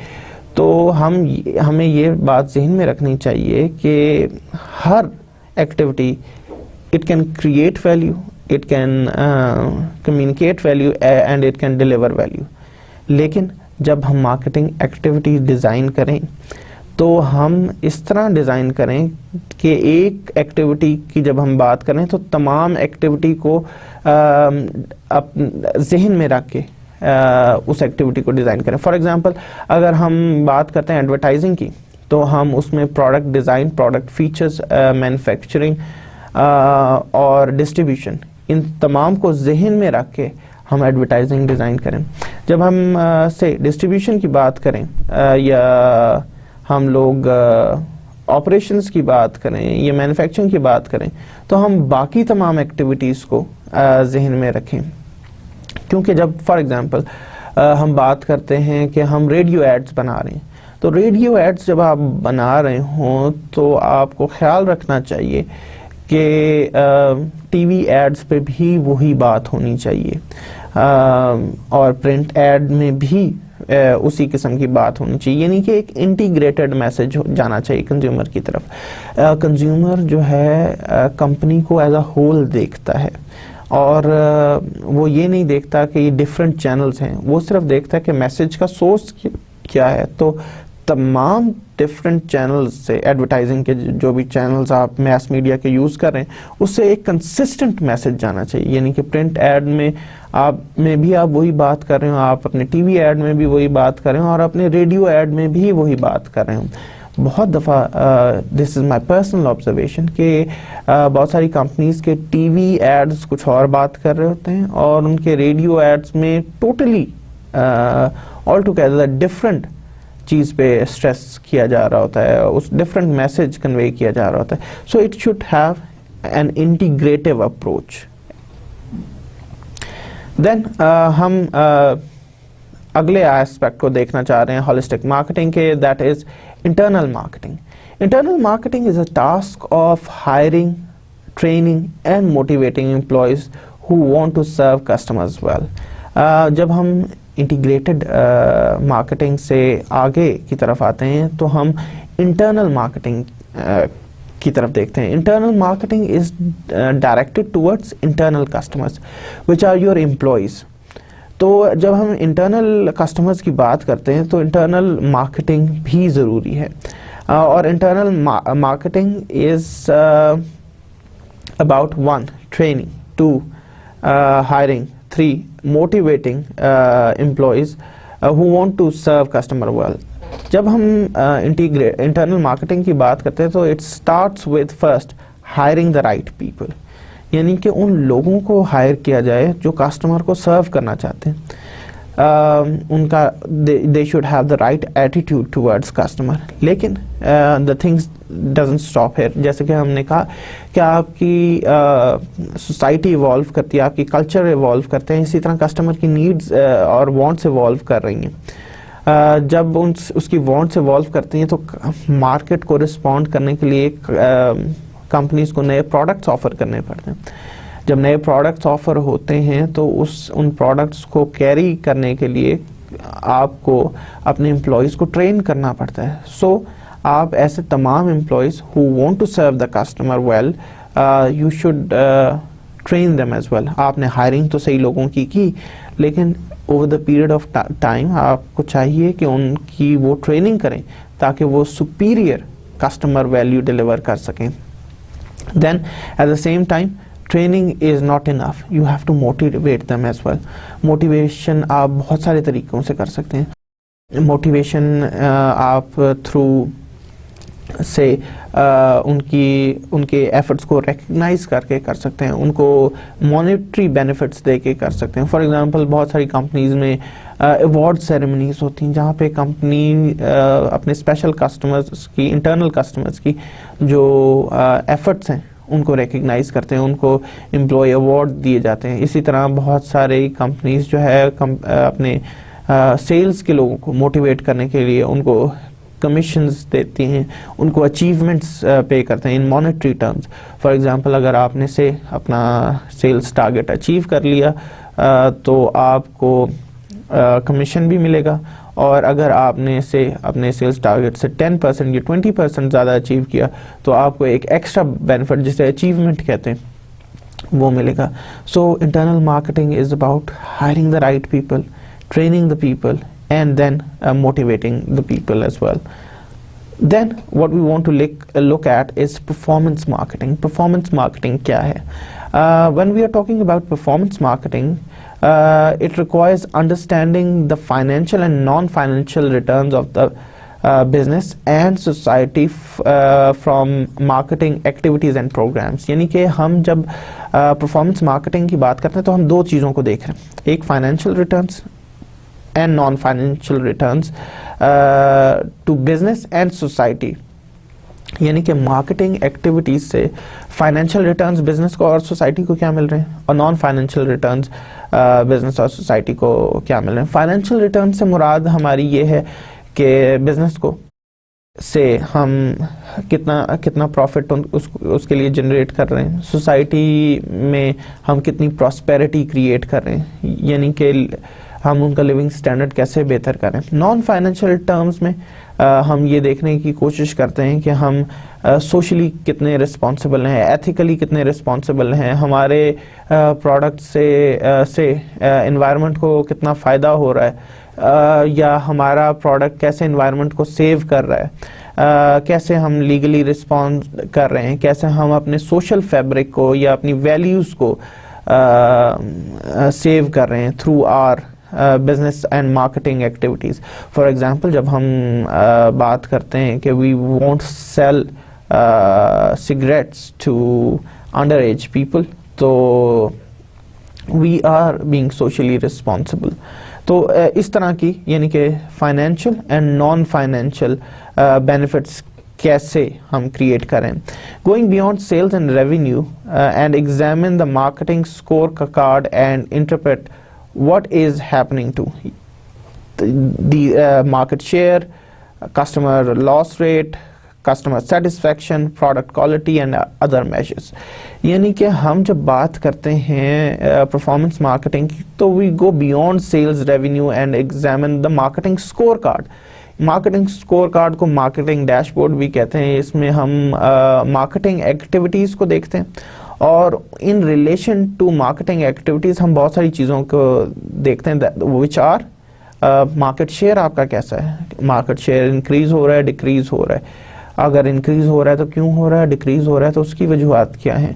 Speaker 1: تو ہمیں یہ بات ذہن میں رکھنی چاہیے کہ ہر activity it can create value, it can communicate value and it can deliver value. لیکن جب ہم مارکیٹنگ ایکٹیویٹی ڈیزائن کریں تو ہم اس طرح ڈیزائن کریں کہ ایک ایکٹیویٹی کی جب ہم بات کریں تو تمام ایکٹیویٹی کو ذہن میں رکھ کے اس ایکٹیویٹی کو ڈیزائن کریں. فار ایگزامپل اگر ہم بات کرتے ہیں ایڈورٹائزنگ کی تو ہم اس میں product design, product features, manufacturing اور ڈسٹریبیوشن, ان تمام کو ذہن میں رکھ کے ہم ایڈورٹائزنگ ڈیزائن کریں. جب ہم سے ڈسٹریبیوشن کی بات کریں یا ہم لوگ آپریشنز کی بات کریں یا مینوفیکچرنگ کی بات کریں تو ہم باقی تمام ایکٹیویٹیز کو ذہن میں رکھیں. کیونکہ جب فار ایگزامپل ہم بات کرتے ہیں کہ ہم ریڈیو ایڈز بنا رہے ہیں تو ریڈیو ایڈز جب آپ بنا رہے ہوں تو آپ کو خیال رکھنا چاہیے کہ ٹی وی ایڈز پہ بھی وہی بات ہونی چاہیے اور پرنٹ ایڈ میں بھی اسی قسم کی بات ہونی چاہیے. یعنی کہ ایک انٹیگریٹڈ میسج جانا چاہیے کنزیومر کی طرف. کنزیومر جو ہے کمپنی کو ایز اے ہول دیکھتا ہے اور وہ یہ نہیں دیکھتا کہ یہ ڈفرینٹ چینلز ہیں, وہ صرف دیکھتا ہے کہ میسج کا سورس کیا ہے. تو تمام ڈفرینٹ چینلز سے ایڈورٹائزنگ کے جو بھی چینلز آپ میس میڈیا کے یوز کر رہے ہیں اس سے ایک کنسسٹنٹ میسج جانا چاہیے. یعنی کہ پرنٹ ایڈ میں بھی آپ وہی بات کر رہے ہوں, آپ اپنے ٹی وی ایڈ میں بھی وہی بات کر رہے ہوں اور اپنے ریڈیو ایڈ میں بھی وہی بات کر رہے ہوں. بہت دفعہ دس از مائی پرسنل آبزرویشن کہ بہت ساری کمپنیز کے ٹی وی ایڈز کچھ اور بات کر رہے ہوتے ہیں اور ان کے ریڈیو ایڈز میں ٹوٹلی آل ٹوگیدر ڈفرینٹ چیز پہ اسٹریس کیا جا رہا ہوتا ہے, اس ڈفرینٹ میسج کنوے کیا جا رہا ہوتا ہے. So it should have an integrative approach. Then ہم اگلے ایسپیکٹ کو دیکھنا چاہ رہے ہیں ہولسٹک مارکیٹنگ کے, that is internal marketing. Internal marketing is a task of hiring, training and motivating employees who want to serve customers well. جب ہم انٹیگریٹڈ مارکیٹنگ سے آگے کی طرف آتے ہیں تو ہم انٹرنل مارکیٹنگ کی طرف دیکھتے ہیں. Internal marketing is directed towards internal customers which are your employees. تو جب ہم انٹرنل کسٹمرز کی بات کرتے ہیں تو انٹرنل مارکیٹنگ بھی ضروری ہے اور internal marketing is about 1 training, 2 hiring, 3 motivating employees who want to serve customer well. جب ہم انٹرنل مارکیٹنگ کی بات کرتے ہیں تو it starts with first hiring the right people. یعنی کہ ان لوگوں کو ہائر کیا جائے جو کسٹمر کو سرو کرنا چاہتے ہیں. ان کا they should have the right attitude towards customer. لیکن the things doesn't stop here. جیسے کہ ہم نے کہا کہ آپ کی سوسائٹی ایوالو کرتی ہے, آپ کی کلچر ایوالو کرتے ہیں, اسی طرح کسٹمر کی نیڈز اور وانٹس ایوالو کر رہی ہیں. جب اس کی وانٹس ایوالو کرتی ہیں تو مارکیٹ کو رسپونڈ کرنے کے لیے کمپنیز کو نئے پروڈکٹس آفر کرنے پڑتے ہیں. جب نئے پروڈکٹس آفر ہوتے ہیں تو ان پروڈکٹس کو کیری کرنے کے لیے آپ کو اپنے امپلائیز کو ٹرین کرنا پڑتا ہے. سو آپ ایسے تمام employees who want to serve the customer well, you should train them as well. آپ نے ہائرنگ تو صحیح لوگوں کی لیکن over the period of time آپ کو چاہیے کہ ان کی وہ ٹریننگ کریں تاکہ وہ سپیریئر کسٹمر ویلیو ڈیلیور کر سکیں. Then at the same time training is not enough, you have to motivate them as well. Motivation آپ بہت سارے طریقوں سے کر سکتے ہیں. موٹیویشن آپ تھرو سے ان کے ایفرٹس کو ریکگنائز کر کے کر سکتے ہیں, ان کو مانیٹری بینیفٹس دے کے کر سکتے ہیں. فار ایگزامپل بہت ساری کمپنیز میں ایوارڈ سیریمنیز ہوتی ہیں جہاں پہ کمپنی اپنے اسپیشل کسٹمرز کی, انٹرنل کسٹمرز کی جو ایفرٹس ہیں ان کو ریکگنائز کرتے ہیں, ان کو امپلائی ایوارڈ دیے جاتے ہیں. اسی طرح بہت سارے کمپنیز جو ہے اپنے سیلز کے لوگوں کو موٹیویٹ کرنے کے لیے ان کو کمیشنز دیتی ہیں, ان کو اچیومنٹس پے کرتے ہیں in monetary terms. For example اگر آپ نے سے اپنا سیلز ٹارگیٹ اچیو کر لیا تو آپ کو کمیشن بھی ملے گا, اور اگر آپ نے سے اپنے سیلز ٹارگیٹ سے 10% یا 20% زیادہ اچیو کیا تو آپ کو ایک ایکسٹرا بینیفٹ جسے اچیومنٹ کہتے ہیں وہ ملے گا. So internal marketing is about hiring the right people, training the people, and then motivating the people as well. Then what we want to look at is performance marketing. Performance marketing kya hai? When we are talking about performance marketing, it requires understanding the financial and non-financial returns of the business and society from marketing activities and programs. یعنی کہ ہم جب performance marketing کی بات کرتے ہیں تو ہم دو چیزوں کو دیکھ رہے ہیں, ایک financial returns and non-financial returns to business and society. یعنی کہ مارکیٹنگ ایکٹیویٹیز سے فائنینشیل ریٹرنز بزنس کو اور سوسائٹی کو کیا مل رہے ہیں, اور نان فائنینشیل ریٹرنز بزنس اور سوسائٹی کو کیا مل رہے ہیں. فائنینشیل ریٹرن سے مراد ہماری یہ ہے کہ بزنس کو سے ہم کتنا پروفٹ اس کے لیے جنریٹ کر رہے ہیں, سوسائٹی میں ہم کتنی پراسپیرٹی کریٹ کر رہے ہیں, یعنی کہ ہم ان کا لیونگ سٹینڈرڈ کیسے بہتر کریں. نان فائنینشیل ٹرمز میں ہم یہ دیکھنے کی کوشش کرتے ہیں کہ ہم سوشلی کتنے رسپانسبل ہیں, ایتھیکلی کتنے رسپانسبل ہیں, ہمارے پروڈکٹ سے انوائرمنٹ کو کتنا فائدہ ہو رہا ہے, یا ہمارا پروڈکٹ کیسے انوائرمنٹ کو سیو کر رہا ہے, کیسے ہم لیگلی رسپونڈ کر رہے ہیں, کیسے ہم اپنے سوشل فیبرک کو یا اپنی ویلیوز کو سیو کر رہے ہیں through our business and marketing activities. For example جب ہم بات کرتے ہیں کہ we want sell cigarettes to under age people, تو we are being socially responsible. تو اس طرح کی یعنی کہ financial and non financial benefits کیسے ہم کریٹ کریں. Going beyond sales and revenue and examine the marketing scorecard and interpret what is happening to the market share, customer loss rate, customer satisfaction, product quality and other measures. یعنی کہ ہم جب بات کرتے ہیں performance marketing کی تو we go beyond sales revenue and examine the marketing scorecard. Marketing score card کو مارکیٹنگ ڈیش بورڈ بھی کہتے ہیں. اس میں ہم مارکیٹنگ ایکٹیویٹیز کو دیکھتے ہیں, اور in relation to marketing activities ہم بہت ساری چیزوں کو دیکھتے ہیں وچ آر مارکیٹ شیئر آپ کا کیسا ہے, مارکیٹ شیئر انکریز ہو رہا ہے, ڈیکریز ہو رہا ہے, اگر انکریز ہو رہا ہے تو کیوں ہو رہا ہے, ڈیکریز ہو رہا ہے تو اس کی وجوہات کیا ہیں,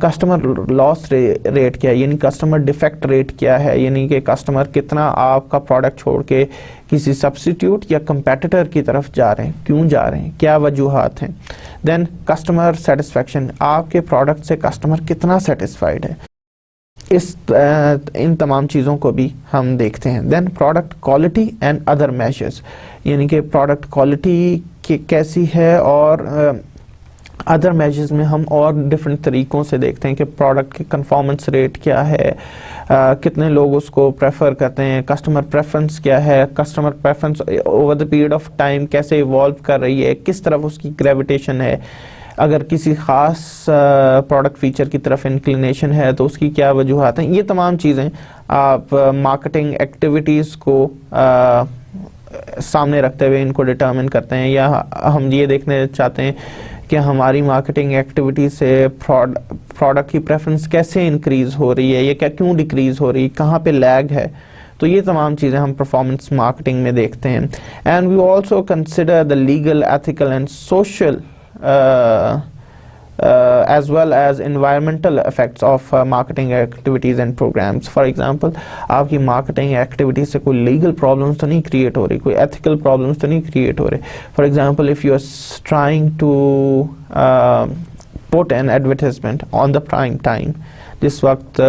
Speaker 1: کسٹمر لاس ریٹ کیا ہے یعنی کسٹمر ڈیفیکٹ ریٹ کیا ہے, یعنی کہ کسٹمر کتنا آپ کا پروڈکٹ چھوڑ کے کسی سبسٹیٹیوٹ یا کمپیٹیٹر کی طرف جا رہے ہیں, کیوں جا رہے ہیں, کیا وجوہات ہیں. دین کسٹمر سیٹسفیکشن, آپ کے پروڈکٹ سے کسٹمر کتنا سیٹسفائیڈ ہے, ان تمام چیزوں کو بھی ہم دیکھتے ہیں. Then product quality and other measures, یعنی کہ پروڈکٹ کوالٹی کیسی ہے, اور ادر میجرز میں ہم اور ڈفرینٹ طریقوں سے دیکھتے ہیں کہ پروڈکٹ کی کنفارمنس ریٹ کیا ہے, کتنے لوگ اس کو پریفر کرتے ہیں, کسٹمر پریفرنس کیا ہے, customer preference over the period of time کیسے ایوالو کر رہی ہے, کس طرف اس کی گریویٹیشن ہے, اگر کسی خاص پروڈکٹ فیچر کی طرف انکلینیشن ہے تو اس کی کیا وجوہات ہیں. یہ تمام چیزیں آپ مارکیٹنگ ایکٹیویٹیز کو سامنے رکھتے ہوئے ان کو ڈٹرمن کرتے ہیں, یا ہم یہ دیکھنے چاہتے ہیں کہ ہماری مارکیٹنگ ایکٹیویٹی سے پروڈکٹ کی پریفرنس کیسے انکریز ہو رہی ہے, یا کیوں ڈیکریز ہو رہی ہے, کہاں پہ لیگ ہے. تو یہ تمام چیزیں ہم پرفارمنس مارکیٹنگ میں دیکھتے ہیں. And we also consider the legal, ethical and social as well as environmental effects of marketing activities and programs. For example, آپ کی marketing activities سے کوئی legal problems تو نہیں create ہو رہی, کوئی ethical problems تو نہیں create ہو رہے. For example, if you are trying to put an advertisement on the prime time, جس وقت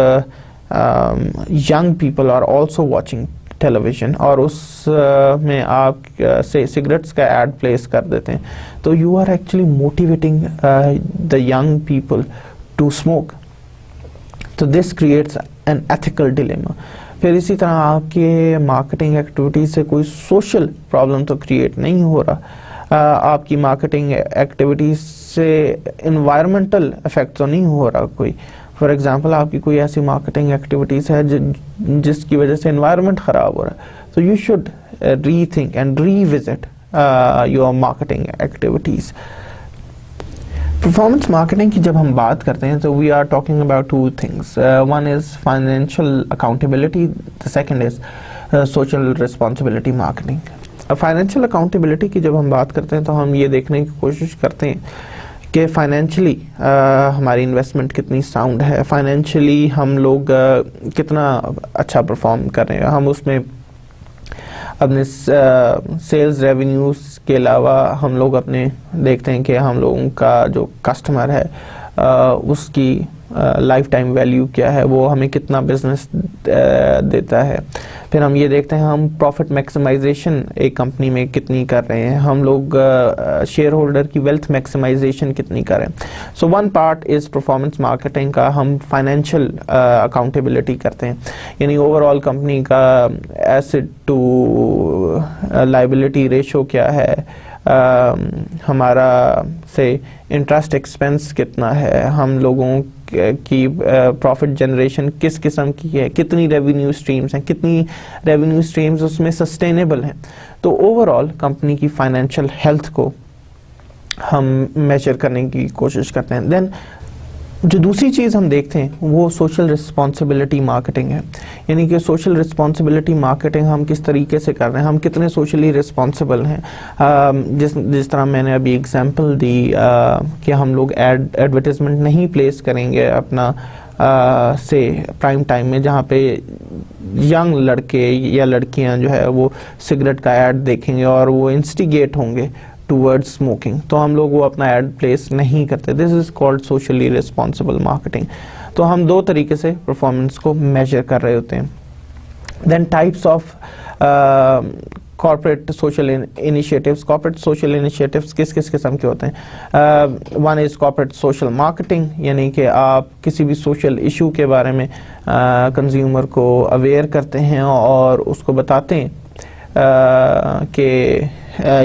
Speaker 1: young people are also watching television, اور اس میں آپ سے سگریٹس کا ایڈ پلیس کر دیتے ہیں, تو you are actually motivating the young people to smoke. تو this creates an ethical dilemma. پھر اسی طرح آپ کے مارکیٹنگ ایکٹیویٹیز سے کوئی سوشل پرابلم تو کریٹ نہیں ہو رہا, آپ کی مارکیٹنگ ایکٹیویٹیز سے انوائرمنٹل افیکٹ تو نہیں ہو رہا کوئی. فار ایگزامپل, آپ کی کوئی ایسی مارکیٹنگ ایکٹیویٹیز ہے جس کی وجہ سے انوائرمنٹ خراب ہو رہا ہے, تو you should rethink and revisit your marketing activities. Performance marketing کی جب ہم بات کرتے ہیں تو we are talking about two things. One is financial accountability, the second is social responsibility marketing. Financial accountability کی جب ہم بات کرتے ہیں تو ہم یہ دیکھنے کی کوشش کرتے ہیں کہ فائنینشلی ہماری انویسٹمنٹ کتنی ساؤنڈ ہے, فائنینشلی ہم لوگ کتنا اچھا پرفارم کر رہے ہیں. ہم اس میں اپنے سیلز ریونیوز کے علاوہ ہم لوگ اپنے دیکھتے ہیں کہ ہم لوگوں کا جو کسٹمر ہے اس کی لائف ٹائم ویلیو کیا ہے, وہ ہمیں کتنا بزنس دیتا ہے. پھر ہم یہ دیکھتے ہیں ہم پروفٹ میکسیمائزیشن ایک کمپنی میں کتنی کر رہے ہیں, ہم لوگ شیئر ہولڈر کی ویلتھ میکسیمائزیشن کتنی کر رہے ہیں. So one part is performance marketing کا ہم فائنینشیل اکاؤنٹیبلٹی کرتے ہیں, یعنی اوور آل کمپنی کا ایسٹ ٹو لائبلٹی ریشو کیا ہے, ہمارا سے انٹرسٹ ایکسپینس کتنا ہے, ہم لوگوں کی پروفٹ جنریشن کس قسم کی ہے, کتنی ریونیو اسٹریمز ہیں, کتنی ریونیو اسٹریمز اس میں سسٹینیبل ہیں. تو اوور آل کمپنی کی فائنینشیل ہیلتھ کو ہم میجر کرنے کی کوشش کرتے ہیں. دین جو دوسری چیز ہم دیکھتے ہیں وہ سوشل رسپانسبلٹی مارکیٹنگ ہے, یعنی کہ سوشل رسپانسبلٹی مارکیٹنگ ہم کس طریقے سے کر رہے ہیں, ہم کتنے سوشلی رسپانسبل ہیں. جس طرح میں نے ابھی اگزامپل دی کہ ہم لوگ ایڈورٹیزمنٹ نہیں پلیس کریں گے اپنا سے پرائم ٹائم میں جہاں پہ ینگ لڑکے یا لڑکیاں جو ہے وہ سگریٹ کا ایڈ دیکھیں گے اور وہ انسٹیگیٹ ہوں گے ٹورڈ اسموکنگ, تو ہم لوگ وہ اپنا ایڈ پلیس نہیں کرتے. This is called socially responsible marketing. تو ہم دو طریقے سے پرفارمنس کو میجر کر رہے ہوتے ہیں. Then types of corporate social initiatives. Corporate social initiatives کس کس قسم کے ہوتے ہیں؟ One is corporate social marketing, یعنی کہ آپ کسی بھی سوشل ایشو کے بارے میں کنزیومر کو اویئر کرتے ہیں اور اس کو بتاتے ہیں کہ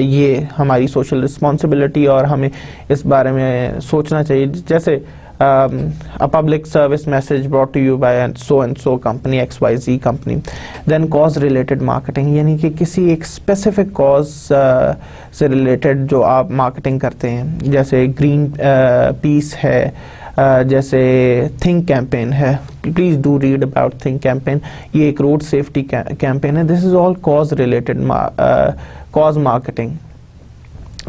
Speaker 1: یہ ہماری سوشل رسپانسبلٹی اور ہمیں اس بارے میں سوچنا چاہیے. جیسے a public service message brought to you by so and so company, XYZ company. Then cause related marketing, یعنی کہ کسی ایک specific cause سے related جو آپ marketing کرتے ہیں, جیسے green peace ہے, جیسے think campaign ہے. Please do read about think campaign. یہ ایک road safety campaign ہے. This is all cause related cause marketing.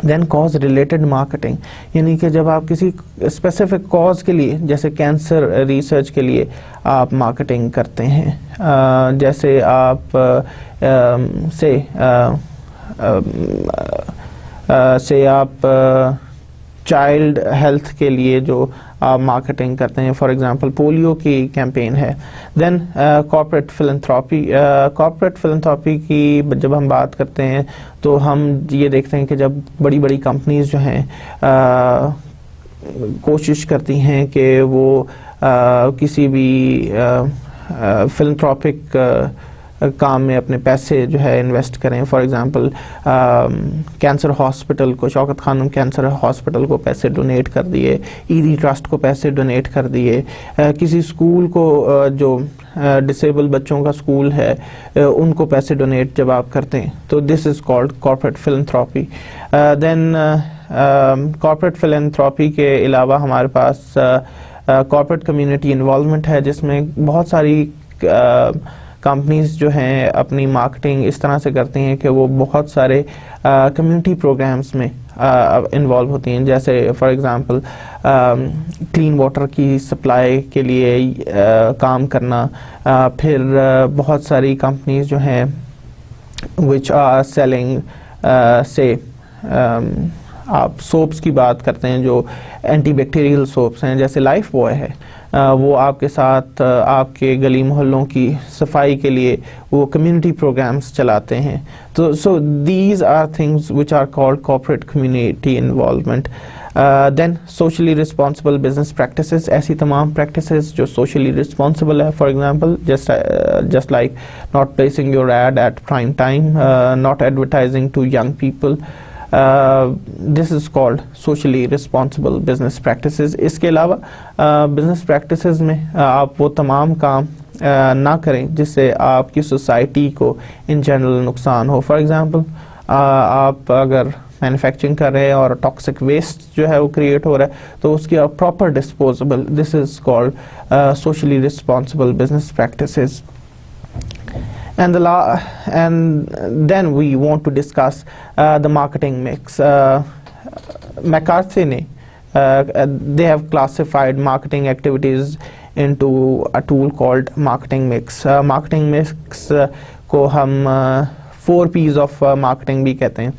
Speaker 1: Then cause related marketing, یعنی کہ جب آپ کسی اسپیسیفک کاز کے لیے جیسے کینسر ریسرچ کے لیے آپ مارکیٹنگ کرتے ہیں, جیسے آپ سے آپ چائلڈ ہیلتھ کے لیے جو آپ مارکیٹنگ کرتے ہیں, فار ایگزامپل پولیو کی کیمپین ہے. دین کارپوریٹ فلنتھراپی. کارپوریٹ فلنتھراپی کی جب ہم بات کرتے ہیں تو ہم یہ دیکھتے ہیں کہ جب بڑی بڑی کمپنیز جو ہیں کوشش کرتی ہیں کہ وہ کسی بھی فلنتھراپک کام میں اپنے پیسے جو ہے انویسٹ کریں. فار ایگزامپل کینسر ہاسپٹل کو, شوکت خانم کینسر ہاسپٹل کو پیسے ڈونیٹ کر دیے, ایدی ٹرسٹ کو پیسے ڈونیٹ کر دیے, کسی اسکول کو جو ڈسیبل بچوں کا اسکول ہے ان کو پیسے ڈونیٹ جب آپ کرتے ہیں تو this is called corporate philanthropy. Then corporate philanthropy کے علاوہ ہمارے پاس کارپوریٹ کمیونٹی انوالومنٹ ہے, جس میں بہت ساری کمپنیز جو ہیں اپنی مارکیٹنگ اس طرح سے کرتی ہیں کہ وہ بہت سارے کمیونٹی پروگرامز میں انوالو ہوتی ہیں، جیسے فار ایگزامپل کلین واٹر کی سپلائی کے لیے کام کرنا. پھر بہت ساری کمپنیز جو ہیں which are selling say آپ سوپس کی بات کرتے ہیں جو اینٹی بیکٹیریل سوپس ہیں، جیسے لائف بوائے ہے، وہ آپ کے ساتھ آپ کے گلی محلوں کی صفائی کے لیے وہ کمیونٹی پروگرامز چلاتے ہیں. تو so these are things which are called corporate community involvement. Then socially responsible business practices, ایسی تمام پریکٹسز جو سوشلی رسپانسبل ہے. For example just like not placing your ad at prime time, not advertising to young people. This is called socially responsible business practices. اس کے علاوہ business practices میں آپ وہ تمام کام نہ کریں جس سے آپ کی سوسائٹی کو ان جنرل نقصان ہو. فار ایگزامپل آپ اگر مینوفیکچرنگ کر رہے ہیں اور ٹاکسک ویسٹ جو ہے وہ کریٹ ہو رہا ہے تو اس کی proper disposable, this is called socially responsible business practices. And then we want to discuss the marketing mix. McCarthy نے they have classified marketing activities into a tool called marketing mix. Marketing mix کو ہم 4 P's of marketing بھی کہتے ہیں،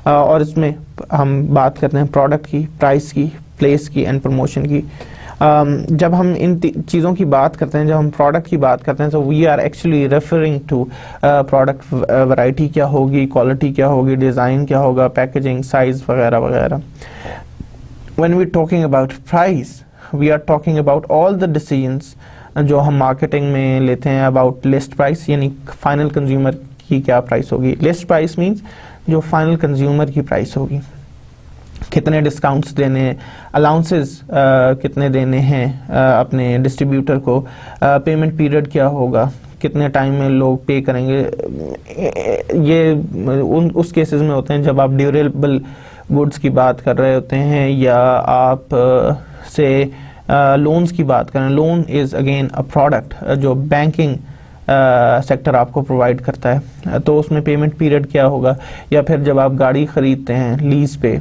Speaker 1: اور اس میں ہم بات کرتے ہیں پروڈکٹ کی، پرائس کی، پلیس کی اینڈ پروموشن کی. جب ہم ان چیزوں کی بات کرتے ہیں، جب ہم پروڈکٹ کی بات کرتے ہیں تو we are actually referring to product variety کیا ہوگی، کوالٹی کیا ہوگی، ڈیزائن کیا ہوگا، پیکیجنگ، سائز وغیرہ وغیرہ. when we talking about price we are talking about all the decisions جو ہم مارکیٹنگ میں لیتے ہیں about list price، یعنی فائنل کنزیومر کی کیا پرائس ہوگی. list price means جو فائنل کنزیومر کی پرائس ہوگی، کتنے ڈسکاؤنٹس دینے ہیں، الاؤنسز کتنے دینے ہیں اپنے ڈسٹریبیوٹر کو، پیمنٹ پیریڈ کیا ہوگا، کتنے ٹائم میں لوگ پے کریں گے. یہ اس کیسز میں ہوتے ہیں جب آپ ڈیوریبل گڈس کی بات کر رہے ہوتے ہیں یا آپ سے لونز کی بات کریں. Loan is again a product جو بینکنگ سیکٹر آپ کو پرووائڈ کرتا ہے، تو اس میں پیمنٹ پیریڈ کیا ہوگا. یا پھر جب آپ گاڑی خریدتے ہیں لیز پہ،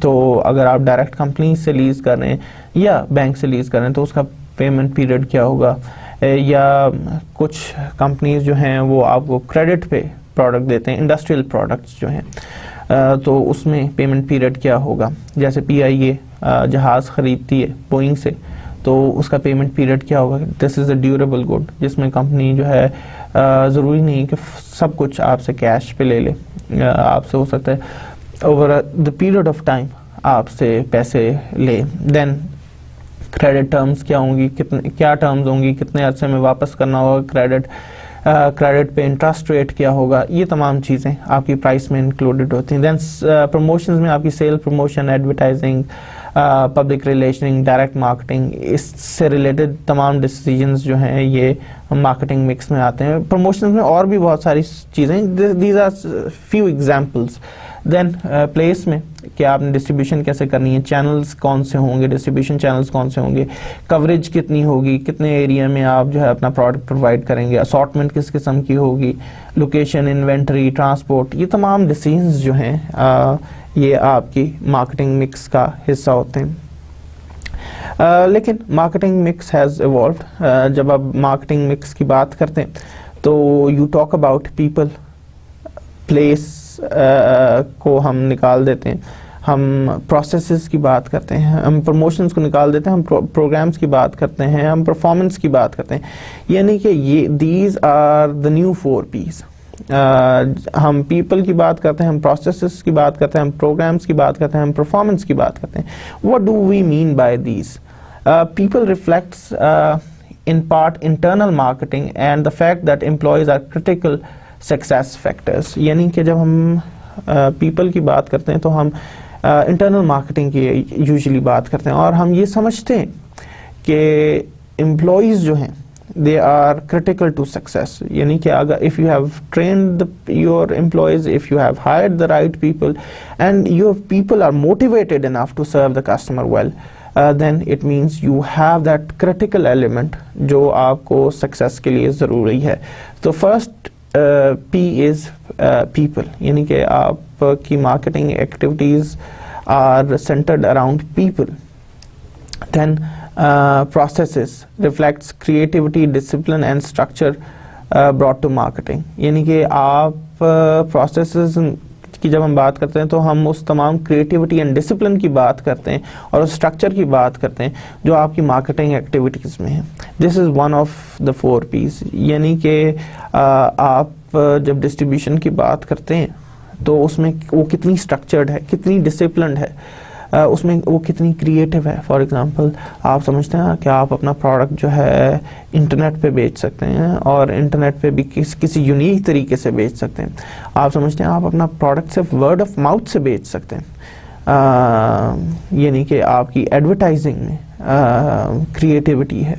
Speaker 1: تو اگر آپ ڈائریکٹ کمپنی سے لیز کر رہے ہیں یا بینک سے لیز کر رہے ہیں تو اس کا پیمنٹ پیریڈ کیا ہوگا. یا کچھ کمپنیز جو ہیں وہ آپ کو کریڈٹ پہ پروڈکٹ دیتے ہیں، انڈسٹریل پروڈکٹس جو ہیں، تو اس میں پیمنٹ پیریڈ کیا ہوگا. جیسے PIA جہاز خریدتی ہے بوئنگ سے، تو اس کا پیمنٹ پیریڈ کیا ہوگا. دس از اے ڈیوریبل گڈ جس میں کمپنی جو ہے ضروری نہیں کہ سب کچھ آپ سے کیش پہ لے لے، آپ سے ہو سکتا ہے over the period of time آپ سے پیسے لے. دین کریڈٹ ٹرمز کیا ہوں گی، کیا ٹرمز ہوں گی، کتنے عرصے میں واپس کرنا ہوگا کریڈٹ پہ انٹرسٹ ریٹ کیا ہوگا. یہ تمام چیزیں آپ کی پرائس میں انکلوڈیڈ ہوتی ہیں. دین پروموشنز میں آپ کی sale promotion, advertising, public relationing, direct marketing, اس سے ریلیٹڈ تمام ڈیسیجنز جو ہیں یہ مارکیٹنگ مکس میں آتے ہیں. پروموشنز میں اور بھی بہت ساری چیزیں، these are few examples. Then place میں کہ آپ نے ڈسٹریبیوشن کیسے کرنی ہے، چینلز کون سے ہوں گے، ڈسٹریبیوشن چینلز کون سے ہوں گے، کوریج کتنی ہوگی، کتنے ایریا میں آپ جو ہے اپنا پروڈکٹ پرووائڈ کریں گے، اسارٹمنٹ کس قسم کی ہوگی، لوکیشن، انوینٹری، ٹرانسپورٹ. یہ تمام ڈیسیجنز جو ہیں یہ آپ کی مارکیٹنگ مکس کا حصہ ہوتے ہیں. لیکن مارکیٹنگ مکس ہیز ایوالوڈ. جب آپ مارکیٹنگ مکس کی بات کرتے ہیں تو you talk about people, place کو ہم نکال دیتے ہیں، ہم پروسیسز کی بات کرتے ہیں، ہم پروموشنز کو نکال دیتے ہیں، ہم پروگرامز کی بات کرتے ہیں، ہم پرفارمنس کی بات کرتے ہیں. یعنی کہ یہ these are the new 4 P's. ہم پیپل کی بات کرتے ہیں، ہم پروسیسز کی بات کرتے ہیں، ہم پروگرامز کی بات کرتے ہیں، ہم پرفارمنس کی بات کرتے ہیں. What do we mean by these? People reflects in part internal marketing and the fact that employees are critical success factors. یعنی کہ جب ہم پیپل کی بات کرتے ہیں تو ہم انٹرنل مارکیٹنگ کی یوزلی بات کرتے ہیں، اور ہم یہ سمجھتے ہیں کہ امپلائیز جو ہیں they are critical to success. یعنی کہ اگر if you have trained your employees, if you have hired the right people and your people are motivated enough to serve the customer well, then it means you have that critical element جو آپ کو success کے لیے ضروری ہے. تو first P is people, یعنی کہ آپ کی marketing activities are centered around people. Then processes reflects creativity, discipline and structure brought to marketing. یعنی کہ آپ processes کی جب ہم بات کرتے ہیں تو ہم اس تمام کریٹیوٹی اینڈ ڈسپلن کی بات کرتے ہیں اور اس اسٹرکچر کی بات کرتے ہیں جو آپ کی مارکیٹنگ ایکٹیویٹیز میں ہے. This is one of the 4 P's. یعنی کہ آپ جب ڈسٹریبیوشن کی بات کرتے ہیں تو اس میں وہ کتنی اسٹرکچرڈ ہے, کتنی ڈسپلنڈ ہے, اس میں وہ کتنی کریٹیو ہے. فار ایگزامپل آپ سمجھتے ہیں کہ آپ اپنا پروڈکٹ جو ہے انٹرنیٹ پہ بیچ سکتے ہیں اور انٹرنیٹ پہ بھی کسی یونیک طریقے سے بیچ سکتے ہیں. آپ سمجھتے ہیں آپ اپنا پروڈکٹ صرف ورڈ آف ماؤتھ سے بیچ سکتے ہیں, یعنی کہ آپ کی ایڈورٹائزنگ میں کریٹیوٹی ہے.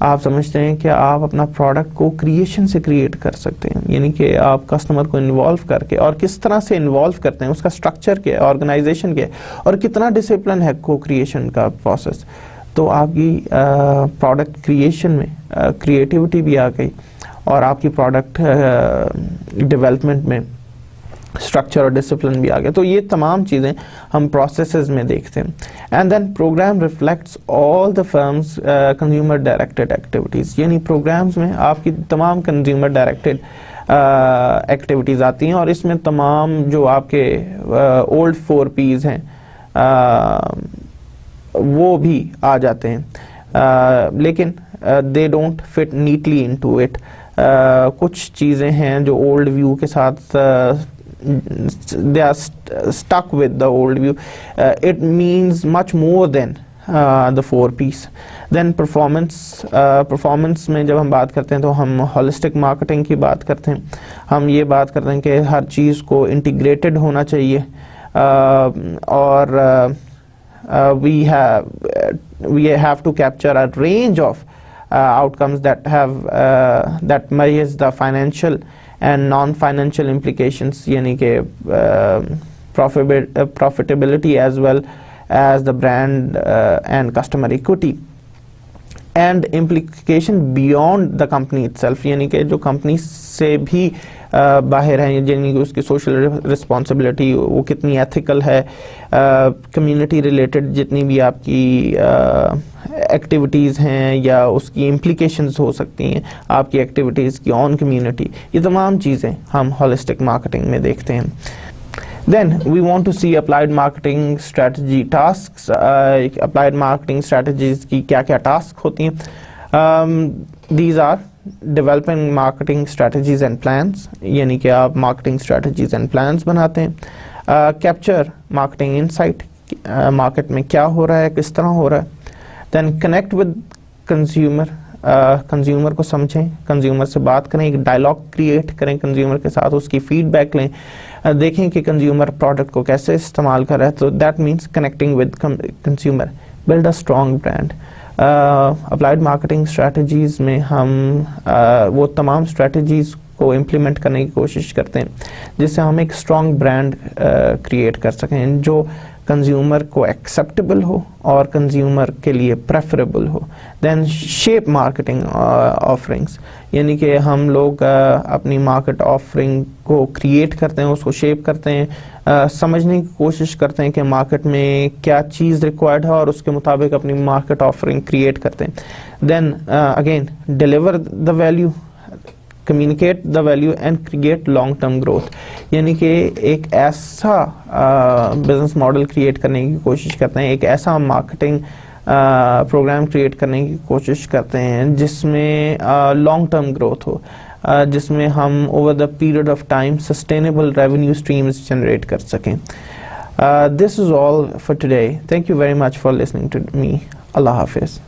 Speaker 1: آپ سمجھتے ہیں کہ آپ اپنا پروڈکٹ کو کریشن سے کریٹ کر سکتے ہیں, یعنی کہ آپ کسٹمر کو انوالو کر کے, اور کس طرح سے انوالو کرتے ہیں, اس کا اسٹرکچر کیا ہے, آرگنائزیشن کیا ہے, اور کتنا ڈسپلن ہے کو کریشن کا پروسیس. تو آپ کی پروڈکٹ کریشن میں کریٹیوٹی بھی آ گئی اور آپ کی پروڈکٹ ڈیولپمنٹ میں اسٹرکچر اور ڈسپلن بھی آ گیا. تو یہ تمام چیزیں ہم پروسیسز میں دیکھتے ہیں. And then programme reflects all the firms consumer directed activities, یعنی پروگرامز میں آپ کی تمام کنزیومر ڈائریکٹڈ ایکٹیویٹیز آتی ہیں اور اس میں تمام جو آپ کے اولڈ 4 P's ہیں وہ بھی آ جاتے ہیں, لیکن they don't fit neatly into it. کچھ چیزیں ہیں جو اولڈ ویو کے ساتھ they are stuck with the old view. It means much more than the 4 P's. Then performance میں جب ہم بات کرتے ہیں تو ہم holistic marketing کی بات کرتے ہیں. ہم یہ بات کرتے ہیں کہ ہر چیز کو انٹیگریٹڈ ہونا چاہیے, اور we have to capture a range of outcomes that measures the financial and non-financial implications, یعنی کہ profitability as well as the brand and customer equity and implication beyond the company itself, یعنی کہ جو company سے بھی باہر ہیں, یعنی کہ اس کی سوشل رسپانسبلٹی وہ کتنی ایتھیکل ہے, کمیونٹی ریلیٹڈ جتنی بھی آپ کی ایکٹیویٹیز ہیں یا اس کی امپلیکیشنز ہو سکتی ہیں آپ کی ایکٹیویٹیز کی آن کمیونٹی, یہ تمام چیزیں ہم ہولسٹک مارکیٹنگ میں دیکھتے ہیں. Then we want to see applied marketing strategy tasks. Applied marketing strategies کی کیا کیا ٹاسک ہوتی ہیں. These are developing marketing strategies and plans, یعنی کہ آپ marketing strategies and plans بناتے ہیں. Capture marketing insight, مارکیٹ میں کیا ہو رہا ہے, کس طرح ہو رہا ہے. Then connect with consumer, consumer کو سمجھیں, کنزیومر سے بات کریں, ایک ڈائلاگ کریٹ کریں کنزیومر کے ساتھ, اس کی فیڈ بیک لیں, دیکھیں کہ کنزیومر پروڈکٹ کو کیسے استعمال کر رہا ہے. تو that means connecting with consumer, build a strong brand. Applied marketing strategies میں ہم وہ تمام اسٹریٹجیز کو امپلیمنٹ کرنے کی کوشش کرتے ہیں جس سے ہم ایک اسٹرانگ برانڈ کریٹ کر سکیں جو کنزیومر کو ایکسیپٹیبل ہو اور کنزیومر کے لیے پریفریبل ہو. دین شیپ مارکیٹنگ آفرنگس, یعنی کہ ہم لوگ اپنی مارکیٹ آفرنگ کو کریٹ کرتے ہیں, اس کو شیپ کرتے ہیں, سمجھنے کی کوشش کرتے ہیں کہ مارکیٹ میں کیا چیز ریکوائرڈ ہے اور اس کے مطابق اپنی مارکیٹ آفرنگ کریٹ کرتے ہیں. Then again deliver the value, communicate the value and create long term growth, یعنی کہ ایک ایسا بزنس ماڈل کریٹ کرنے کی کوشش کرتے ہیں, ایک ایسا مارکیٹنگ پروگرام کریٹ کرنے کی کوشش کرتے ہیں جس میں لانگ ٹرم گروتھ ہو, جس میں ہم over the period of time sustainable revenue streams generate کر سکیں. This is all for today. Thank you very much for listening to me. اللہ حافظ.